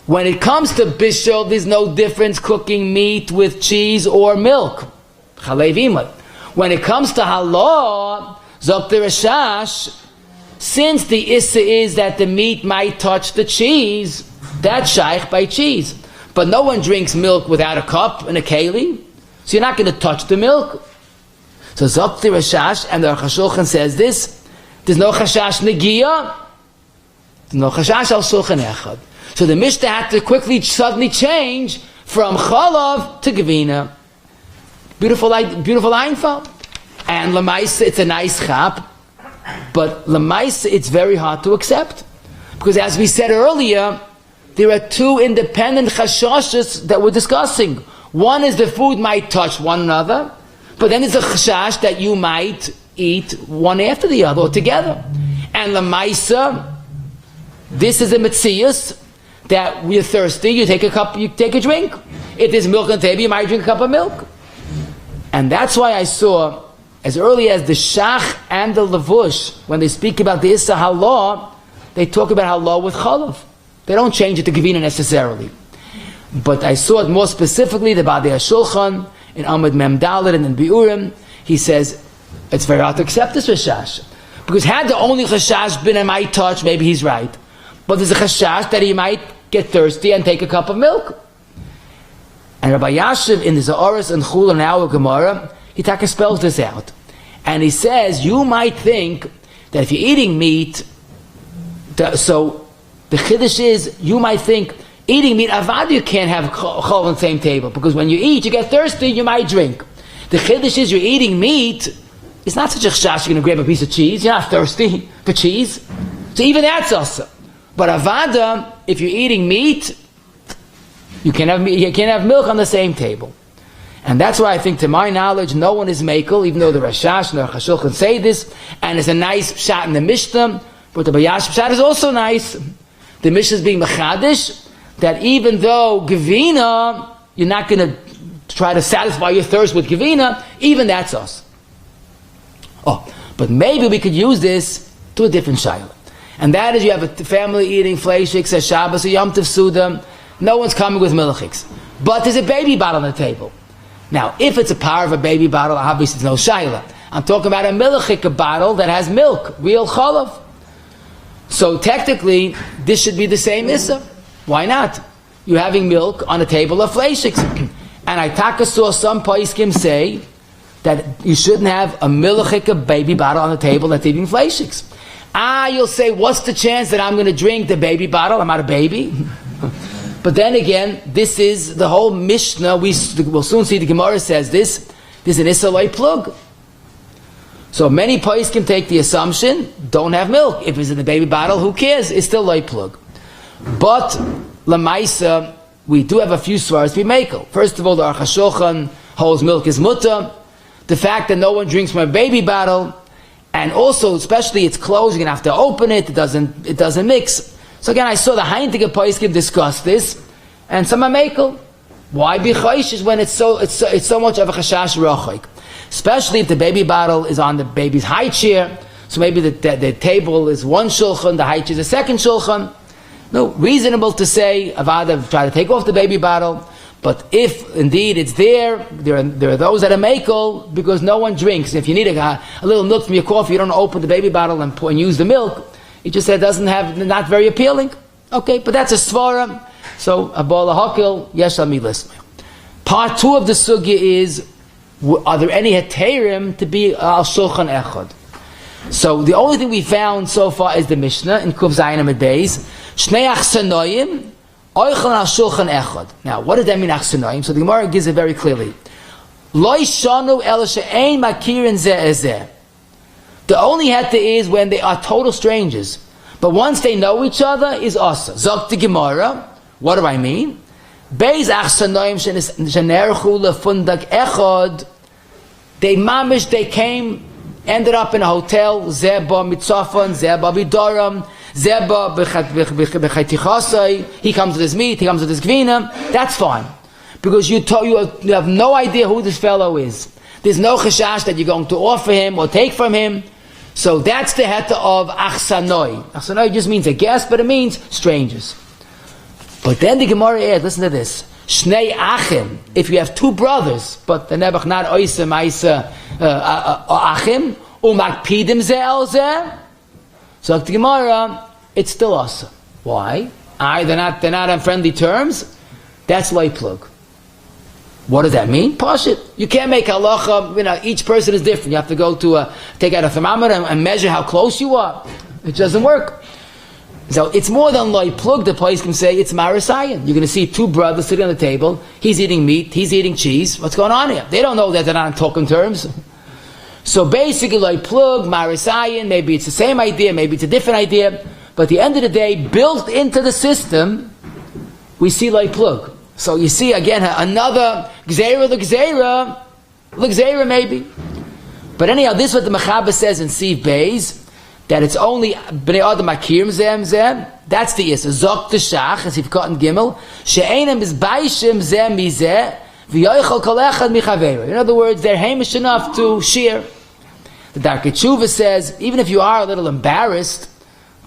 When it comes to bishul, there's no difference cooking meat with cheese or milk. Chalev imay. When it comes to halal, zok the Rashash, since the issa is that the meat might touch the cheese, that's shaykh by cheese. But no one drinks milk without a cup and a keli, so you're not going to touch the milk. So zok the Rashash, and the Aruch HaShulchan says this, there's no chashash negiya, there's no chashash al shulchan echad. So the Mishnah had to suddenly change from chalav to gevina. Beautiful Einfeld. And Lamaisa, it's a nice chap, but Lamaisa, it's very hard to accept. Because as we said earlier, there are two independent chashashas that we're discussing. One is the food might touch one another, but then there's a chashash that you might eat one after the other or together. And Lamaisa, this is a metzius that we're thirsty, you take a drink. If there's milk on the table, you might drink a cup of milk. And that's why I saw, as early as the Shach and the Levush, when they speak about the Issa Halah, they talk about Halah with Chalav. They don't change it to Gevina necessarily. But I saw it more specifically, the Badei HaShulchan, in Amud Mem Dalet and in Biurim, he says, it's very hard to accept this Rashash. Because had the only Chashash been a might touch, maybe he's right. But there's a Chashash that he might get thirsty and take a cup of milk. And Rabbi Yashiv in the Za'aris and Chul and our Gemara, he spells this out. And he says, you might think that if you're eating meat, so the Chiddush is, you might think, eating meat, avad, you can't have chol on the same table. Because when you eat, you get thirsty, you might drink. The Chiddush is, you're eating meat, it's not such a chash, you're going to grab a piece of cheese, you're not thirsty for cheese. So even that's also. But avada, if you're eating meat, you can't have milk on the same table. And that's why I think, to my knowledge, no one is makel, even though the Rashash and the Aruch HaShulchan say this, and it's a nice shot in the Mishnah, but the Bayash shot is also nice. The Mishnah is being mechadish, that even though Gevina, you're not going to try to satisfy your thirst with Gevina, even that's us. Oh, but maybe we could use this to a different shayla. And that is, you have a family eating fleishiks, a Shabbos, a Yom Tov Suda, no one's coming with milchiks. But there's a baby bottle on the table. Now, if it's a power of a baby bottle, obviously it's no shayla. I'm talking about a milchik bottle that has milk, real chalav. So technically, this should be the same issa. Why not? You're having milk on a table of fleishiks. And I saw some poskim say that you shouldn't have a milchik baby bottle on the table that's eating fleishiks. You'll say, what's the chance that I'm going to drink the baby bottle? I'm not a baby. But then again, this is the whole Mishnah. We'll soon see the Gemara says this. There's an Issa Loi plug. So many pais can take the assumption, don't have milk. If it's in the baby bottle, who cares? It's still Loi plug. But Lamaisa, we do have a few svaras we make. First of all, the Aruch HaShulchan holds milk is mutter. The fact that no one drinks from a baby bottle, and also, especially it's closed, you're going to have to open it, it doesn't mix. So again, I saw the Heintige Paiskim discuss this, and some are makel. Why be chayshish when it's so much of a chashash rochik? Especially if the baby bottle is on the baby's high chair, so maybe the table is one shulchan, the high chair is a second shulchan. No, reasonable to say, Avada, try to take off the baby bottle, but if indeed it's there are those that are makel because no one drinks. If you need a little milk from your coffee, you don't open the baby bottle and use the milk. It just said not very appealing. Okay, but that's a svara. So a bala hakil yesh al milas. Part 2 of the sugya is, are there any heterim to be al shulchan echad? So the only thing we found so far is the Mishnah in Kuv Zayin Amud Beis. Shnei achsanoyim oichel al shulchan echad. Now, what does that mean, achsanoyim? So the Gemara gives it very clearly. Lo shanu el she'ein makirin zeh ezeh. The only heta is when they are total strangers. But once they know each other, is asa. Zok the Gemara. What do I mean? Beis achsanoyim shenerchu lefundak echad. They ended up in a hotel. Zeba mitzafon, zeba bidoram, zeba b'chaytichasai. He comes with his meat, he comes with his gvina. That's fine. Because you have no idea who this fellow is. There's no chashash that you're going to offer him or take from him. So that's the heta of achsanoi. Achsanoi just means a guest, but it means strangers. But then the Gemara adds, listen to this. Shnei achim. If you have two brothers, but the Nebuch not oisa ma'isa achim, umakpidim ze el ze. So the Gemara, it's still asa. Why? They're not on friendly terms. That's loy plug. What does that mean? Pashit. You can't make halacha. Each person is different. You have to go to take out a thermometer and measure how close you are. It doesn't work. So it's more than loy plug. The place can say it's marasayan. You're going to see two brothers sitting on the table. He's eating meat. He's eating cheese. What's going on here? They don't know that they're not on talking terms. So basically, loy plug, marasayan. Maybe it's the same idea. Maybe it's a different idea. But at the end of the day, built into the system, we see loy plug. So you see again another gzeira, the gzeira maybe. But anyhow, this is what the Mechaber says in Siv Beis, that it's only bnei adam akirim zem. That's the issa. Zok teshach, as if cotton gimel. She'enem is baishim zem mizeh v'yoichol kol echad michaveiro. In other words, they're hamish enough to share. The Darkei Tshuva says, even if you are a little embarrassed,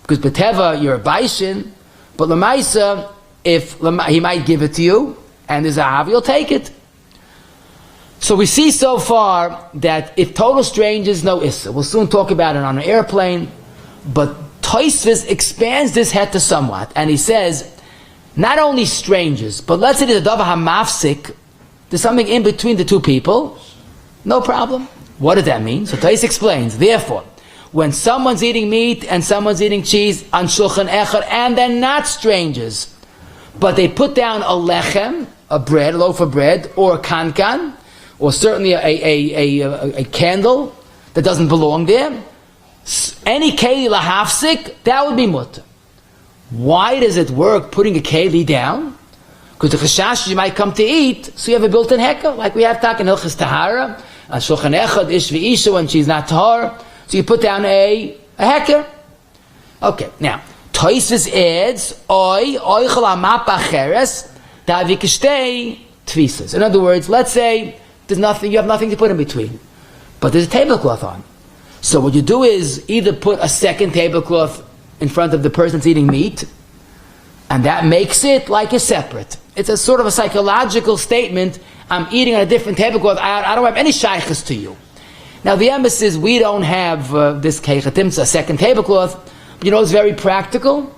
because b'teva you're a baishin, but l'maisa, if he might give it to you, and there's a hav, you'll take it. So we see so far that if total strangers, no issa. We'll soon talk about it on an airplane, but Tosfos expands this heta somewhat, and he says, not only strangers, but let's say there's a davar hamafsik, there's something in between the two people, no problem. What does that mean? So Tosfos explains, therefore, when someone's eating meat and someone's eating cheese on shulchan echad, and they're not strangers, but they put down a lechem, a loaf of bread, or a kankan, or certainly a candle that doesn't belong there. Any keli lahafsik, that would be mutter. Why does it work putting a keli down? Because the chashash you might come to eat, so you have a built-in heka, like we have tak in Hilchas Tahara, on Shulchan Echad, ish v'isha, when she's not tahar, so you put down a heker. Okay, now, Tosfos adds, oichel amapa cheres, davikishtei tvisas. In other words, let's say there's nothing, you have nothing to put in between, but there's a tablecloth on. So what you do is either put a second tablecloth in front of the person that's eating meat, and that makes it like a separate. It's a sort of a psychological statement. I'm eating on a different tablecloth. I don't have any shaykhs to you. Now the emphasis is we don't have this keichatim, a second tablecloth. It's very practical.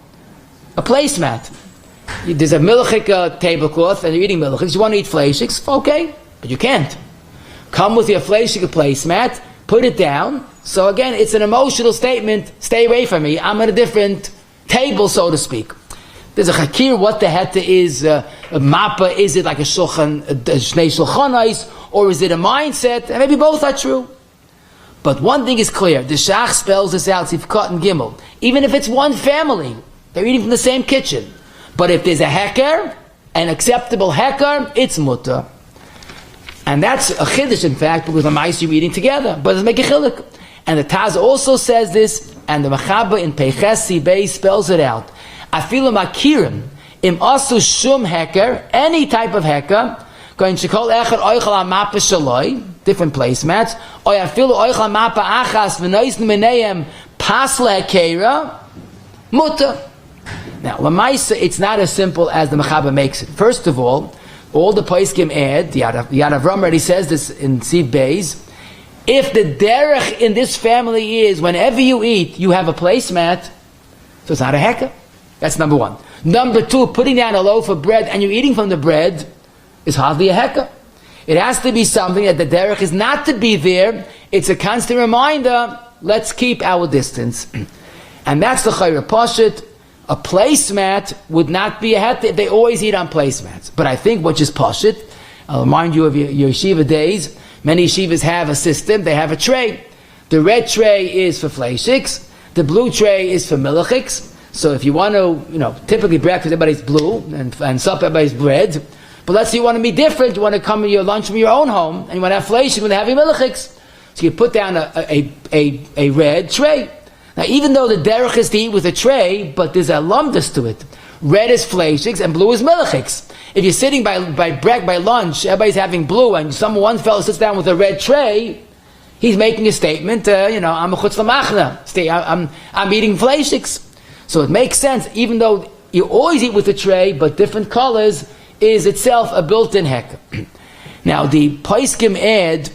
A placemat. There's a milchik tablecloth, and you're eating milchiks. You want to eat fleishiks? Okay, but you can't. Come with your fleishik placemat, put it down. So again, it's an emotional statement. Stay away from me. I'm at a different table, so to speak. There's a chakir. What the heta is? A mappa? Is it like a shulchan, shnei shulchanais, or is it a mindset? And maybe both are true. But one thing is clear, the Shach spells this out, Sifkat and Gimel. Even if it's one family, they're eating from the same kitchen. But if there's a heker, an acceptable heker, it's mutter. And that's a chiddush, in fact, because the mice you're eating together. But it's make a chilik. And the Taz also says this, and the Mechaber in Peiches Sibei spells it out. Afilu makirim, im asu shum heker, any type of heker, going to call echad oichal amapa shaloi, different placemats, or afilu oichal amapa achas v'noisn meneim pasle hekera, mutter. Now, lamaisa, it's not as simple as the Mechaber makes it. First of all the poskim add, the Yad Avram already says this in Siv Beis, if the derech in this family is whenever you eat, you have a placemat, so it's not a heka. That's number one. Number two, putting down a loaf of bread and you're eating from the bread is hardly a heka. It has to be something that the derech is not to be there. It's a constant reminder, let's keep our distance. And that's the chayra pashut. A placemat would not be a heta. They always eat on placemats. But I think what is pashut, I'll remind you of your yeshiva days. Many yeshivas have a system. They have a tray. The red tray is for fleishiks. The blue tray is for milchiks. So if you want to, typically breakfast everybody's blue and supper everybody's red. But let's say you want to be different. You want to come to your lunch from your own home and you want to have fleishik, you want to have your milchiks. So you put down a red tray. Now, even though the derech is to eat with a tray, but there's a lumdus to it. Red is fleishiks and blue is milchiks. If you're sitting by lunch, everybody's having blue, and one fellow sits down with a red tray, he's making a statement. I'm a chutz lamachna. I'm eating fleishiks. So it makes sense, even though you always eat with a tray, but different colors is itself a built-in hecker. Now, the Paiskim add,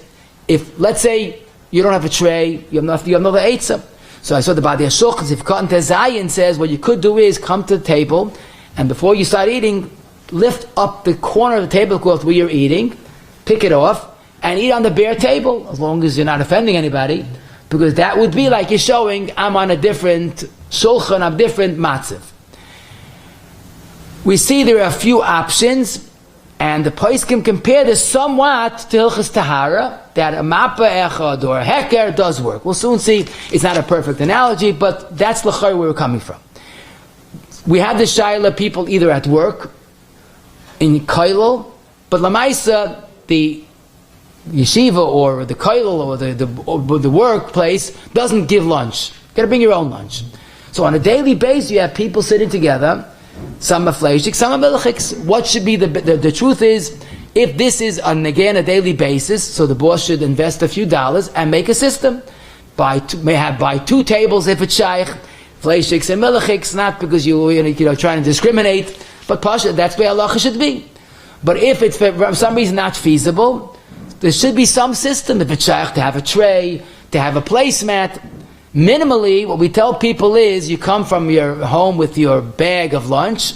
if, let's say, you don't have a tray, you have another eitzah. So I saw the Badi HaShulchan, if Cotton Tezayin says, what you could do is come to the table, and before you start eating, lift up the corner of the tablecloth where you're eating, pick it off, and eat on the bare table, as long as you're not offending anybody, because that would be like you're showing, I'm on a different shulchan, I'm different matzav. We see there are a few options, and the Paiskim compare this somewhat to Hilchas Tahara, that a mappa echad or a heker does work. We'll soon see it's not a perfect analogy, but that's l'chayr where we're coming from. We have the shaila people either at work, in kailul, but lamaisa, the yeshiva or the kailul or the workplace doesn't give lunch. You gotta bring your own lunch. So on a daily basis, you have people sitting together, some are fleishik, some are milchiks. What should be the truth is, if this is again a daily basis, so the boss should invest a few dollars and make a system. Buy two tables if it's shaykh, fleishiks and milchiks, not because you're trying to discriminate, but pasha, that's where halacha should be. But if it's for some reason not feasible, there should be some system. If it's shaykh, to have a tray, to have a placemat. Minimally, what we tell people is, you come from your home with your bag of lunch,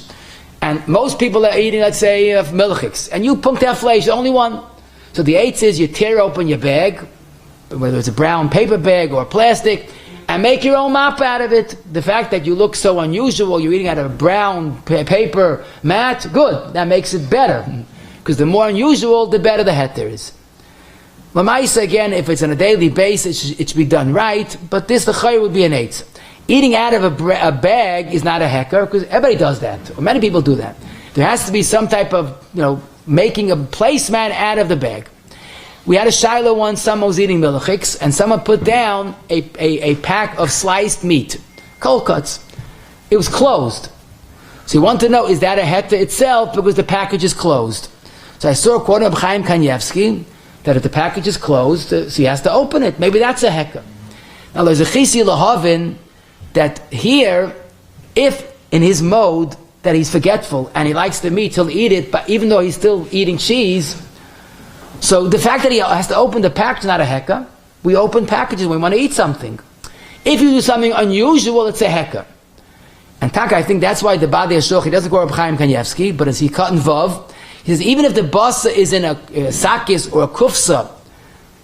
and most people are eating, let's say, milchiks, and you punk that flesh, the only one. So the eighth is, you tear open your bag, whether it's a brown paper bag or plastic, and make your own map out of it. The fact that you look so unusual, you're eating out of a brown paper mat, good, that makes it better. Because the more unusual, the better the heter is. Lamaisa, again, if it's on a daily basis, it should be done right, but this, the chayr would be an eitz. Eating out of a bag is not a hecker, because everybody does that, or many people do that. There has to be some type of, making a placemat out of the bag. We had a shiloh once, someone was eating milchiks, and someone put down a pack of sliced meat, cold cuts. It was closed. So you want to know, is that a heter itself, because the package is closed? So I saw a quote of Chaim Kanievsky, that if the package is closed, so he has to open it. Maybe that's a hecker. Now there's a chisi lahavin that here, if in his mode that he's forgetful and he likes the meat, he'll eat it, but even though he's still eating cheese, so the fact that he has to open the package is not a hecker. We open packages when we want to eat something. If you do something unusual, it's a hecker. And Taka, I think that's why the Badi HaShulchan, he doesn't go Reb Chaim Kanievsky, but as he cut and vav, he says, even if the basa is in a sakis or a kufsa,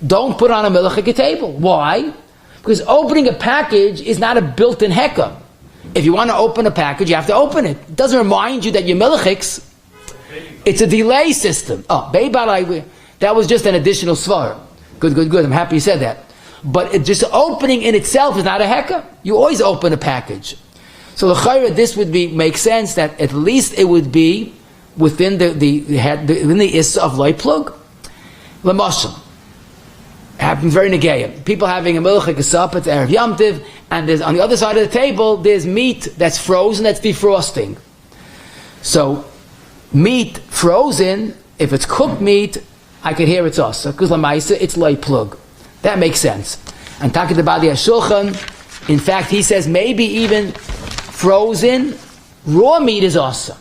don't put on a milchik table. Why? Because opening a package is not a built-in hecker. If you want to open a package, you have to open it. It doesn't remind you that you're milchiks. It's a delay system. Oh, that was just an additional svar. Good. I'm happy you said that. But just opening in itself is not a hecker. You always open a package. So the chayra, this would make sense that at least it would be within the issa of loy plug. Lamashal happens very negayah. People having a milchik asap, it's erev Yom Tiv, and there's on the other side of the table there's meat that's frozen, that's defrosting. So meat frozen, if it's cooked meat, I could hear it's asa because lamaisa it's loy plug. That makes sense. And Takid Badi HaShulchan, in fact, he says maybe even frozen raw meat is asa.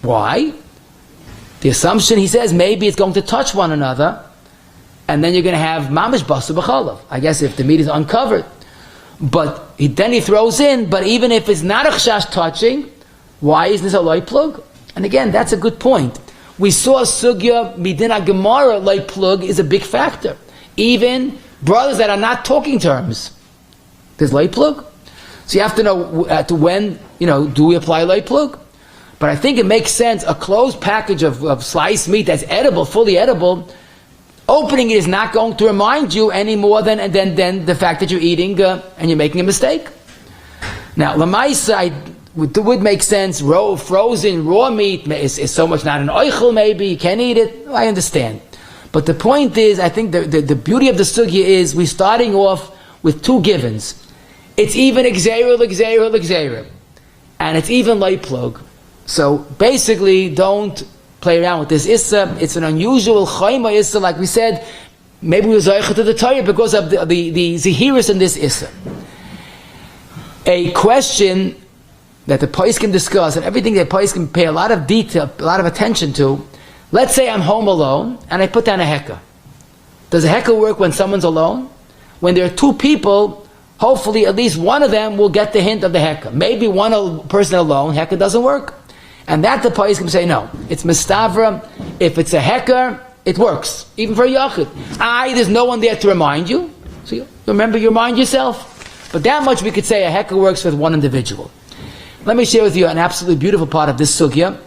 Why? The assumption, he says, maybe it's going to touch one another, and then you're going to have mamish basu b'chalav. I guess if the meat is uncovered. But then he throws in, but even if it's not a chashash touching, why isn't this a loy plug? And again, that's a good point. We saw sugya midina gemara loy plug is a big factor. Even brothers that are not talking terms, there's loy plug. So you have to know to when, do we apply loy plug? But I think it makes sense, a closed package of sliced meat that's edible, fully edible, opening it is not going to remind you any more than the fact that you're eating and you're making a mistake. Now, lamaisa would make sense, frozen, raw meat is so much not an oichel maybe, you can't eat it, I understand. But the point is, I think the beauty of the sugya is, we're starting off with two givens. It's even exera, and it's even light plug. So basically, don't play around with this issa. It's an unusual chayma issa, like we said. Maybe we were zoicha to the Torah because of the zihirus in this issa. A question that the poskim discuss and everything that poskim pay a lot of detail, a lot of attention to. Let's say I'm home alone and I put down a heka. Does a heka work when someone's alone? When there are two people, hopefully at least one of them will get the hint of the heka. Maybe one person alone, heka doesn't work. And that the poskim say no. It's mistavra. If it's a heka, it works. Even for a yachid. There's no one there to remind you. So you remember, you remind yourself. But that much we could say a heka works with one individual. Let me share with you an absolutely beautiful part of this sugya.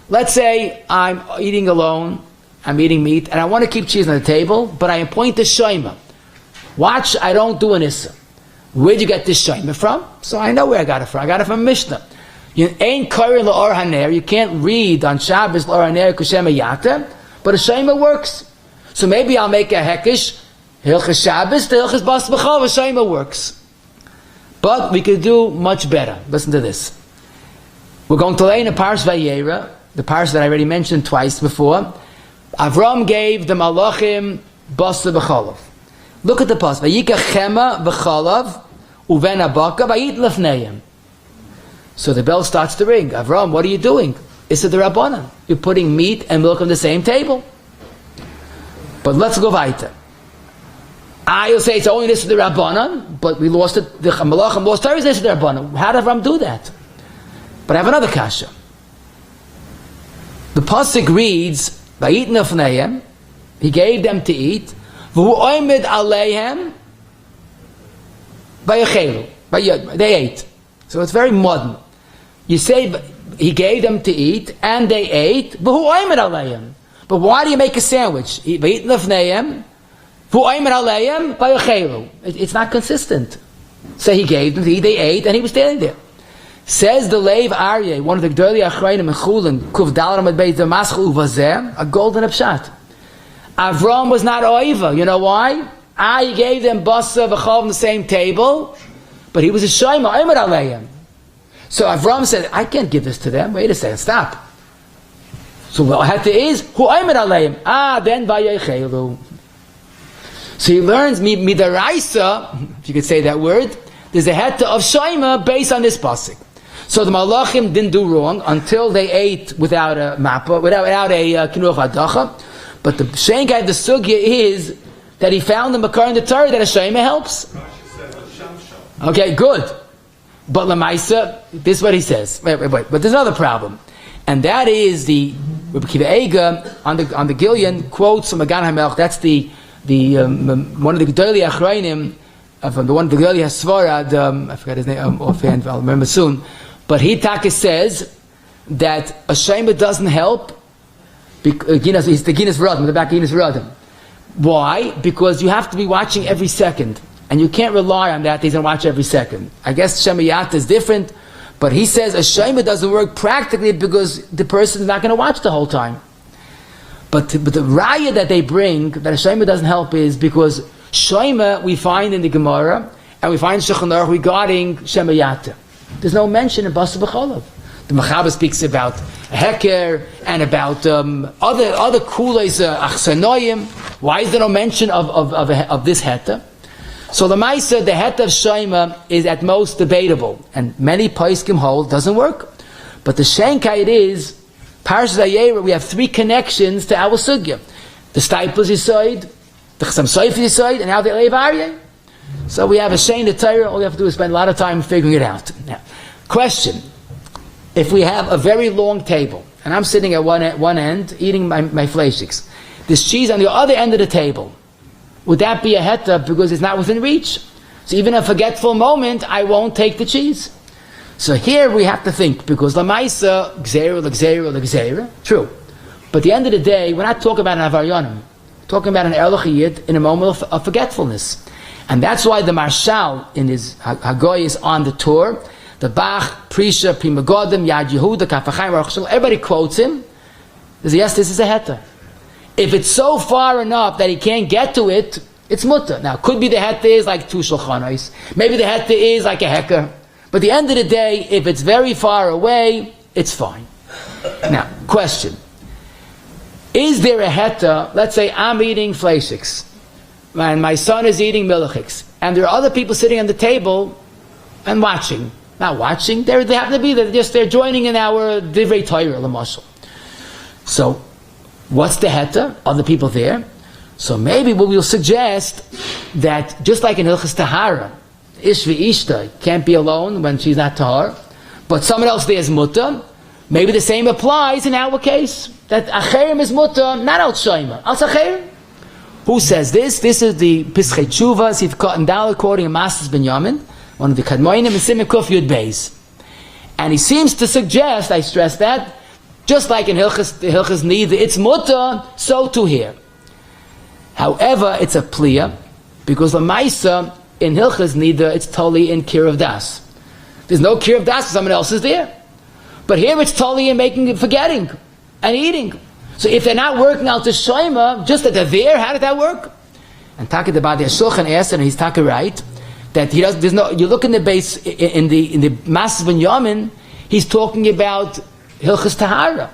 Let's say I'm eating alone, I'm eating meat, and I want to keep cheese on the table, but I appoint a shayma. Watch, I don't do an issa. Where'd you get this shayma from? So I know where I got it from. I got it from Mishnah. You ain't korin la'or haner. You can't read on Shabbos la'or haner kushem yata, but a shayma works. So maybe I'll make a hekish, hilchas Shabbos, the hilchas bas b'chol, a shayma works. But we could do much better. Listen to this. We're going to lay in a Parsh Vayera, the Parsh that I already mentioned twice before. Avram gave the Malachim basa b'cholav. Look at the Parsh. Vayikach chema b'cholav uven abaka vayit lefneim. So the bell starts to ring. Avram, what are you doing? It's a Rabbanan. You're putting meat and milk on the same table. But let's go weiter. I'll say it's only this to the Rabbanan, but we lost it. The Malachim lost Torah, this to the Rabbanan. How did Avram do that? But I have another kasha. The pasuk reads, "Vayit nefneim," he gave them to eat. V'hu oimed aleihem, vayachelu. They ate. So it's very modern. You say he gave them to eat, and they ate. V'hu oimed aleihem. But why do you make a sandwich? Vayit nefneim, v'hu oimed aleihem, vayachelu. It's not consistent. So he gave them to eat, they ate, and he was standing there. Says the Leiv Aryeh, one of the Gdolei Achrayim in Chulin, Kuv Dal Ramad Beis Damaschal Uvazeh, a golden upshot. Avram was not oiva. You know why? He gave them basa v'chol on the same table, but he was a shayma, oimer aleim. So Avram said, I can't give this to them. Wait a second, stop. So what heta is, hu oimer aleim. Then vayechelu. So he learns midaraisa, if you could say that word, there's a heta of shayma based on this pasuk. So the Malachim didn't do wrong until they ate without a mappa, without a kinuach adacha. But the shenkai, the sugya is that he found the makar in the Torah that a shayma helps. Okay, good. But lamaisa, this is what he says. Wait. But there's another problem, and that is the Rabbi Akiva Eiga on the Gilyon quotes from Magan HaMelech. That's the one of the Gdolei Achrayim from the one of the Gdolei Hasvara. I forgot his name offhand. I'll remember soon. But he taka says that a shayma doesn't help. He's the Guinness Radim, the back Guinness Radim. Why? Because you have to be watching every second, and you can't rely on that he's going to watch every second. I guess Shemayat is different, but he says a shayma doesn't work practically because the person is not going to watch the whole time. But the raya that they bring that a shayma doesn't help is because shayma we find in the Gemara and we find Shulchan Aruch regarding Shemayat. There's no mention in Basa B'cholav. The Mechaber speaks about Heker and about other kules achsanoyim. Why is there no mention of this heta? So the Maisa, the heta of Shayma is at most debatable, and many poskim hold doesn't work. But the Shenkait is Parshas Vayera. We have three connections to our sugya: the Stiples Yisoid, the Chasam Sofer Yisoid, and now the Leiv Aryeh. So we have a Shein the Torah. All we have to do is spend a lot of time figuring it out. Now, question. If we have a very long table, and I'm sitting at one end eating my fleishiks, there's cheese on the other end of the table, would that be a heta because it's not within reach? So even a forgetful moment, I won't take the cheese. So here we have to think, because lamaisa, gzeira, true. But at the end of the day, we're not talking about an avaryonim. We're talking about an erlochiyid in a moment of forgetfulness. And that's why the Marshal in his Hagoy is on the tour. The Bach, Prisha, Pri Megadim, Yad Yehuda, Kaf HaChaim, Aruch Shalom, everybody quotes him. They say, yes, this is a heta. If it's so far enough that he can't get to it, it's mutter. Now, could be the heta is like two shulchanos. Maybe the heta is like a heker. But at the end of the day, if it's very far away, it's fine. Now, question. Is there a heta, let's say I'm eating fleishiks, and my son is eating milchiks, and there are other people sitting on the table and watching. not watching. They happen to be there. They're joining in our Divrei Torah, Lamashal. So, what's the heta? Other people there. So maybe what we'll suggest that just like in Hilchas Tahara, Ish v'Ishta can't be alone when she's not Tahar, but someone else there is Mutter. Maybe the same applies in our case, that Acherim is Mutter, not Al Shomer, Al Acherim. Who says this? This is the Pischei Tshuva, Sivkot and Dal, quoting Masas Binyamin, one of the Kadmoinim, and Simon Kuf Yud Beis. And he seems to suggest, I stress that, just like in Hilchas Nida, it's Mutter, so too here. However, it's a pliya, because the Maisa in Hilchas Nida, it's totally in Kir of Das. There's no Kir of Das, someone else is there. But here it's totally in forgetting and eating. So if they're not working out the Shoima, just that they're there, how did that work? And Taka the Badi Shulchan asked, and he's Taka right, that he does. There's no. You look in the base in the Masas Binyamin, he's talking about Hilchas Tahara.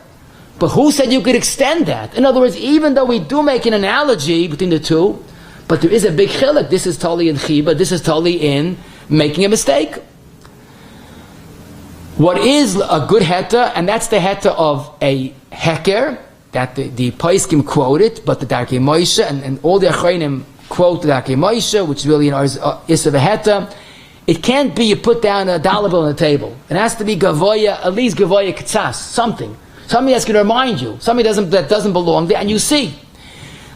But who said you could extend that? In other words, even though we do make an analogy between the two, but there is a big chilek. This is totally in chiba. This is totally in making a mistake. What is a good heta, and that's the heta of a heker, that the Paiskim quoted, but the Darkei Moshe and all the Achronim quote the Darkei Moshe, which is really an Isav Heta. It can't be you put down a dollar bill on the table. It has to be Gavoya, at least Gavoya Ketzas, something that's going to remind you, something that doesn't belong there, and you see.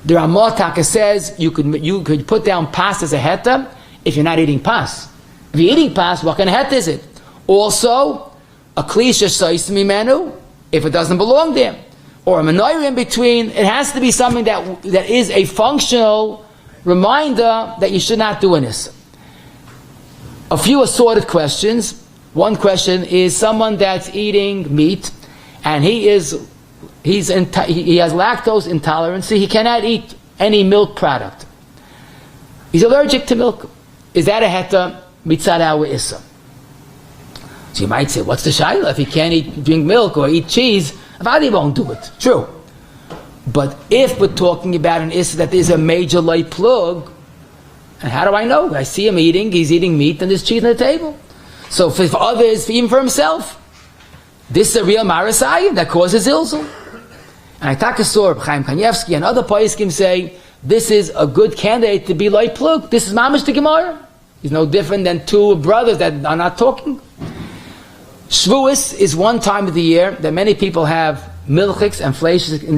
The Ramah Taka says you could put down pas as a heta if you're not eating pas. If you're eating pas, what kind of heta is it? Also, a klisha soismi menu if it doesn't belong there, or a menorah in between. It has to be something that is a functional reminder that you should not do this. A few assorted questions. One question is someone that's eating meat, and he has lactose intolerance. He cannot eat any milk product. He's allergic to milk. Is that a heta mitzad our issa? So you might say, what's the shayla? If he can't drink milk or eat cheese, Avadi won't do it. True. But if we're talking about an issa that is a major light plug, and how do I know? I see him eating, he's eating meat, and there's cheese on the table. So for others, even for himself, this is a real marasayim that causes ilzul. And I talk to Sor, Chaim Kanievsky, and other poskim say, this is a good candidate to be light plug. This is mamish the Gemara. He's no different than two brothers that are not talking. Shavuos is one time of the year that many people have milchiks and fleishes on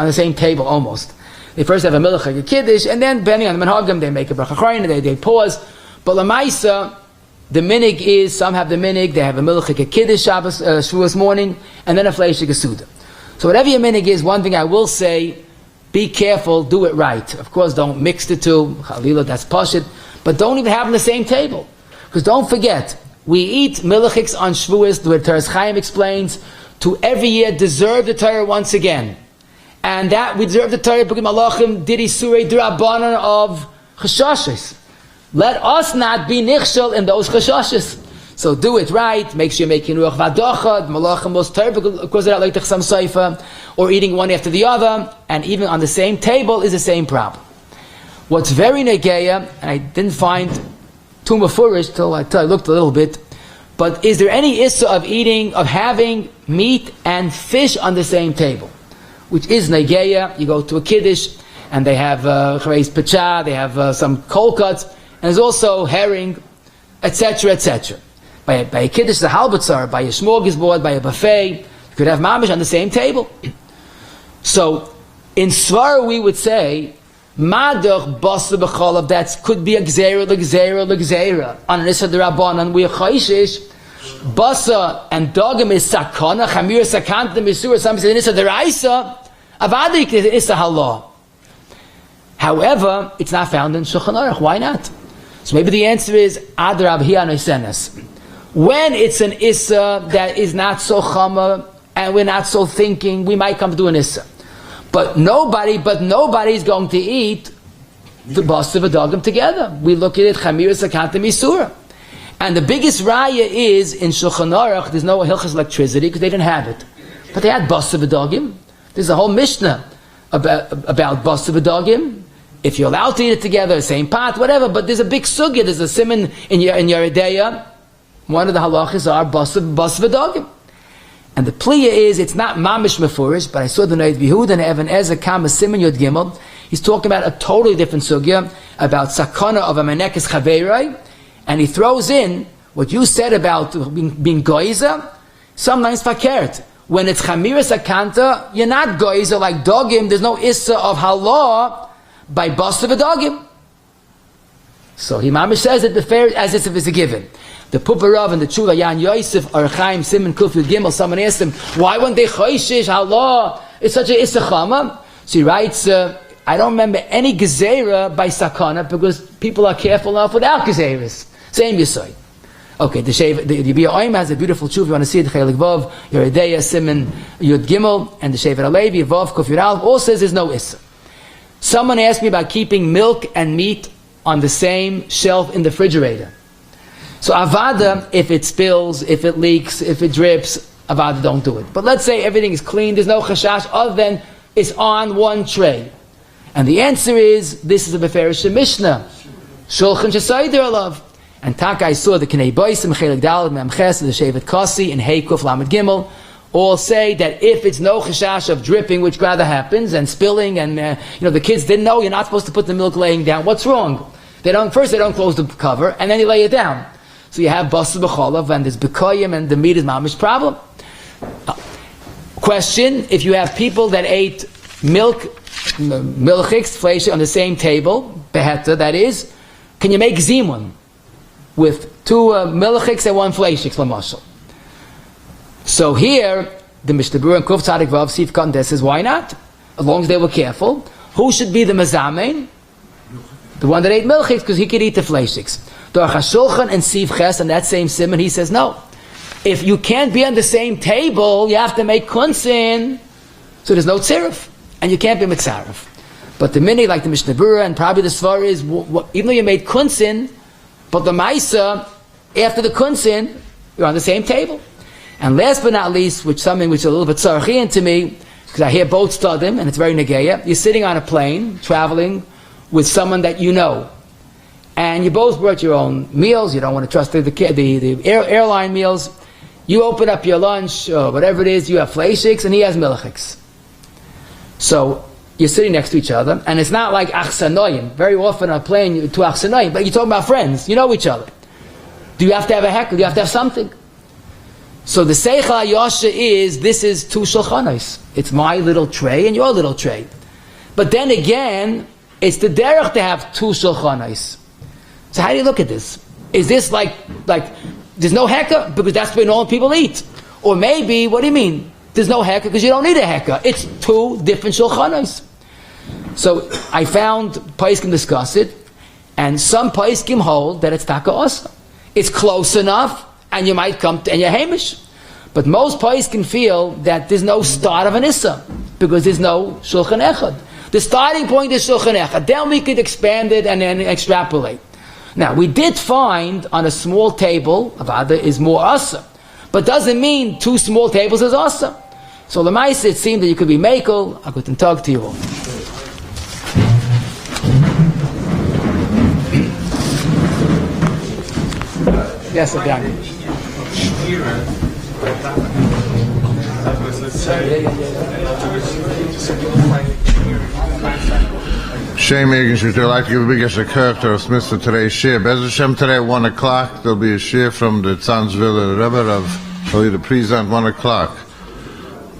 the same table almost. They first have a milchik, a kiddush, and then depending on the menhagim, they make a bracha chayrin, they pause. But lamaisa, the minig is, some have the minig, they have a milchik, a kiddush Shabbos, Shavuos morning, and then a fleishik, a suda. So whatever your minig is, one thing I will say, be careful, do it right. Of course, don't mix the two, chalila, that's pashit, but don't even have them on the same table. Because don't forget, we eat milchiks on Shavuos, the Teres Chaim explains, to every year deserve the Torah once again. And that we deserve the Torah, B'kim Malachim, Didi Surei, D'Rabbanan of Chashashes. Let us not be nichshel in those Chashashes. So do it right, make sure you're making Ruach Vadocha, Malachim most Torah, because they're like Sam Seifa, or eating one after the other, and even on the same table is the same problem. What's very negeya, and I didn't find too mafurish till I looked a little bit, but is there any issa of having meat and fish on the same table? Which is negeya. You go to a kiddush, and they have chareis pecha, they have some cold cuts, and there's also herring, etc., etc. By a kiddush, a halbatzar, by a smorgasbord, by a buffet, you could have mamish on the same table. So, in Svar we would say, Madach basa b'cholav, that could be a gzeira, l'gzeira. On an issa d'Rabbanan, we are chayshish, basa and dogim is sakana, chamir sakanta misur, something says an issa d'raisa, avadik is issa halah. However, it's not found in Shulchan Aruch. Why not? So maybe the answer is adrab hi anosenes. When it's an issa that is not so chama and we're not so thinking, we might come to an issa. But nobody is going to eat the basa v'dagim together. We look at it chamir sakanta misura, and the biggest raya is in Shulchan Aruch. There's no hilchas electricity because they didn't have it, but they had basa v'dagim. There's a whole mishnah about basa v'dagim. If you're allowed to eat it together, same pot, whatever. But there's a big sugya. There's a simon in your ideya. one of the halachas are bas v'dagim. And the pliya is, it's not mamish mefurish, but I saw the Noid Yehuda and Evan Ezra Kama Simon Yod Gimel. He's talking about a totally different sugya, about sakana of a menekes chaveirai, and he throws in what you said about being goiza, sometimes fakert. When it's chamiras akanta, you're not goiza like dogim, there's no issa of halah by bas v'dagim. So he mamish says it as if it's a given. The Puparav and the Chula Yan Yosef or Chaim Simon Kufid Gimel, someone asked him, why weren't they choishish, Allah? It's such a Issachama. So he writes, I don't remember any Gezerah by Sakana because people are careful enough without Gezeras. Same Yisai. Okay, the Yibiyah Oim has a beautiful truth. You want to see it, Chelik Vav, Yeredeya, Simon Yud Gimel, and the Shevet Alevi, Vav, Kufid Al, all says there's no Issa. Someone asked me about keeping milk and meat on the same shelf in the refrigerator. So avada, if it spills, if it leaks, if it drips, avada don't do it. But let's say everything is clean, there's no chashash, other than it's on one tray. And the answer is, this is a Beferish Mishnah. Shulchan Shesayder Alav. And Taka, I saw the Knei Boisim, Chelik Dalad, Memches, the Shevet Kasi, and Heikuf, Lamed Gimel, all say that if it's no chashash of dripping, which rather happens, and spilling, and the kids didn't know, you're not supposed to put the milk laying down. What's wrong? First they don't close the cover, and then you lay it down. So you have basar b'cholav, and there's bekoyim, and the meat is mamish problem. Question, if you have people that ate milchiks, fleish on the same table, beheta, that is, can you make zimun with two milchiks and one fleishiks, lamashal? So here, the Mishnah Berurah and Kuf Tzadik Vav Sif Kandes says, why not? As long as they were careful. Who should be the mazamein? The one that ate milchiks, because he could eat the fleishiks. The Shulchan and Siv Ches, and that same simon, he says, no. If you can't be on the same table, you have to make kunsin, so there's no tziruf, and you can't be mitzaref. But the mini, like the Mishnah Berurah, and probably the Svar is, even though you made kunsin, but the Maisa, after the kunsin, you're on the same table. And last but not least, something which is a little bit tzarchian to me, because I hear both studim, and it's very negeya, you're sitting on a plane, traveling with someone that you know. And you both brought your own meals. You don't want to trust the airline meals. You open up your lunch, or whatever it is, you have fleishiks, and he has milchiks. So you're sitting next to each other, and it's not like achsanoyim. Very often on a plane, you're two achsanoyim, but you're talking about friends. You know each other. Do you have to have a heckle? Do you have to have something? So the seichel hayosha is, this is two shulchanos. It's my little tray and your little tray. But then again, it's the derech to have two shulchanos. So how do you look at this? Is this like there's no heka because that's where normal people eat? Or maybe, what do you mean? There's no heka because you don't need a heka. It's two different shulchanos. So I found Paiskim discuss it, and some Paiskim hold that it's taka osa. It's close enough, and you might come to, and you're hamish. But most Paiskim feel that there's no start of an issa because there's no shulchan echad. The starting point is shulchan echad. Then we could expand it and then extrapolate. Now, we did find on a small table, avada is more asa, but doesn't mean two small tables is asa. So the mice, it seemed that you could be mekel. I couldn't talk to you all. Yes, Abdang. Shame Egan, we'd like to give a big character of Smith for today's shir. Bez Hashem today, 1 o'clock, there'll be a shir from the Tzanzville Rebbe of Holy the Present, 1 o'clock.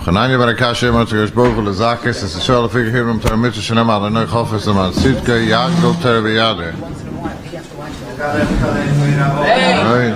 Chananya Barakash, Eman Tzagash Bogle, Zakis, it's a show of figure here from Termitz, Shanem, Al Nech, Aman Sitka, Yagdol, Terebiyade. Hey!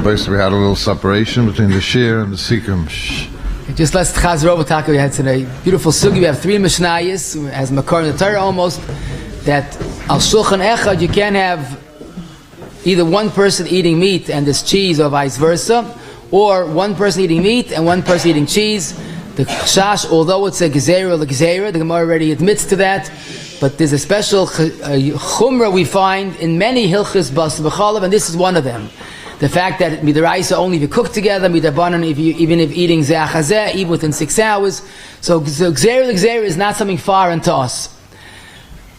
Basically, we had a little separation between the Shir and the Sikkim. Just let's Chazar over talk we had today. Beautiful sugi. We have 3 Mishnayos, as Makar in the Torah almost, that al shulchan echad you can't have either one person eating meat and there's cheese or vice versa, or one person eating meat and one person eating cheese. The chash, although it's a gezerah, the Gemara already admits to that, but there's a special chumrah we find in many hilchos bas b'chalav, and this is one of them. The fact that midaraisa only if you cook together, midabanan even if eating zeh achazeh, even within 6 hours. So gezerah is not something foreign to us.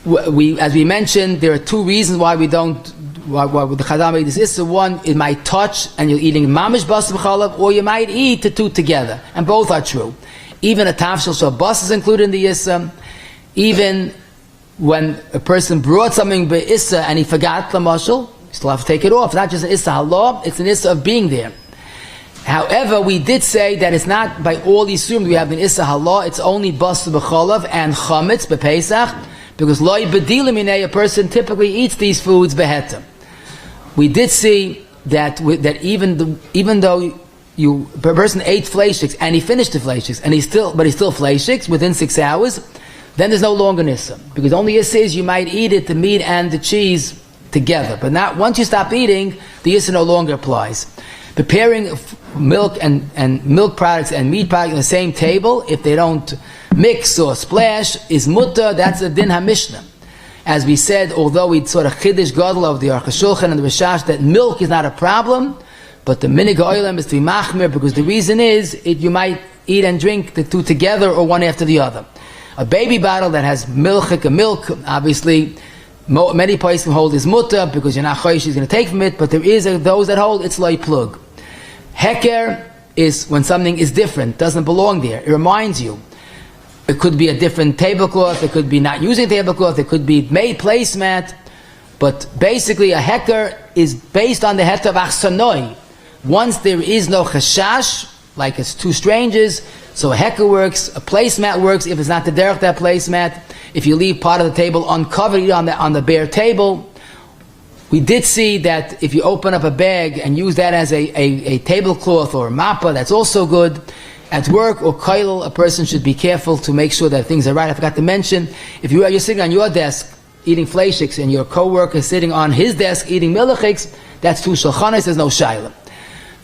As we mentioned, there are 2 reasons why we don't. Why the Chazal made this issa. One, it might touch and you're eating mamish bas b'chalav, or you might eat the 2 together, and both are true. Even a tafshil shal bas is included in the issa. Even when a person brought something be'issa and he forgot the mashal, you still have to take it off. It's not just an issa halal, it's an issa of being there. However, we did say that it's not by all these isurim we have an issa halal, it's only bas b'chalav and chametz b'pesach, because loy b'dilim minei, a person typically eats these foods behetem. We did see that even though a person ate fleishiks and he finished the fleishiks and he's still fleishiks within 6 hours, then there's no longer nissa, because only issa is you might eat it, the meat and the cheese together, but not once you stop eating, the issa no longer applies. Preparing milk and milk products and meat products on the same table, if they don't mix or splash, is mutter. That's a din ha-mishnah. As we said, although we sort of chiddush gadol of the Aruch HaShulchan and the Rishash that milk is not a problem, but the minig ha'olam is to be machmir, because the reason is you might eat and drink the 2 together or one after the other. A baby bottle that has milk, obviously many places hold is mutter because you're not choish is going to take from it, but there is those that hold it's loy plug. Heker is when something is different, doesn't belong there. It reminds you. It could be a different tablecloth, it could be not using tablecloth, it could be made placemat, but basically a heker is based on the heter of achsanoi. Once there is no chashash, like it's 2 strangers, so a heker works, a placemat works if it's not the derech that placemat. If you leave part of the table uncovered, eat on the bare table. We did see that if you open up a bag and use that as a tablecloth or a mappa, that's also good. At work or kail, a person should be careful to make sure that things are right. I forgot to mention, if you're sitting on your desk eating fleishiks and your co-worker is sitting on his desk eating milachiks, that's 2 shulchanos, there's no shaila.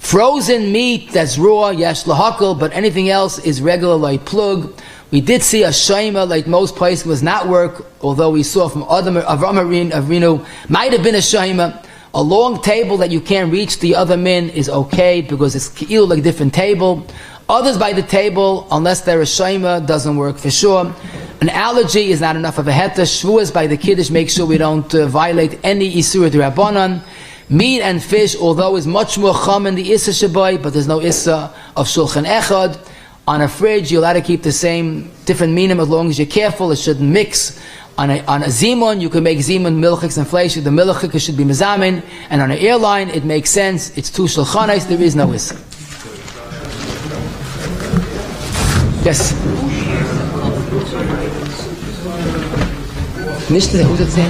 Frozen meat that's raw, yesh lahakal, but anything else is regular like plug. We did see a shaima, like most places, was not work, although we saw from Avram Avinu, might have been a shaima. A long table that you can't reach the other min is okay, because it's ki'il like a different table. Others by the table, unless they're a shaima, doesn't work for sure. An allergy is not enough of a heta. Shvuas by the kiddush, make sure we don't violate any isur d'Rabbanan. Meat and fish, although is much more chum in the issa shabai, but there's no issa of shulchan echad. On a fridge, you're allowed to keep the same different minim as long as you're careful. It shouldn't mix. On a zimun, you can make zimun milchiks and fleish. The milchik should be mezamin. And on an airline, it makes sense. It's 2 shulchanos. There is no issa. Yes. Nicht, who's it saying?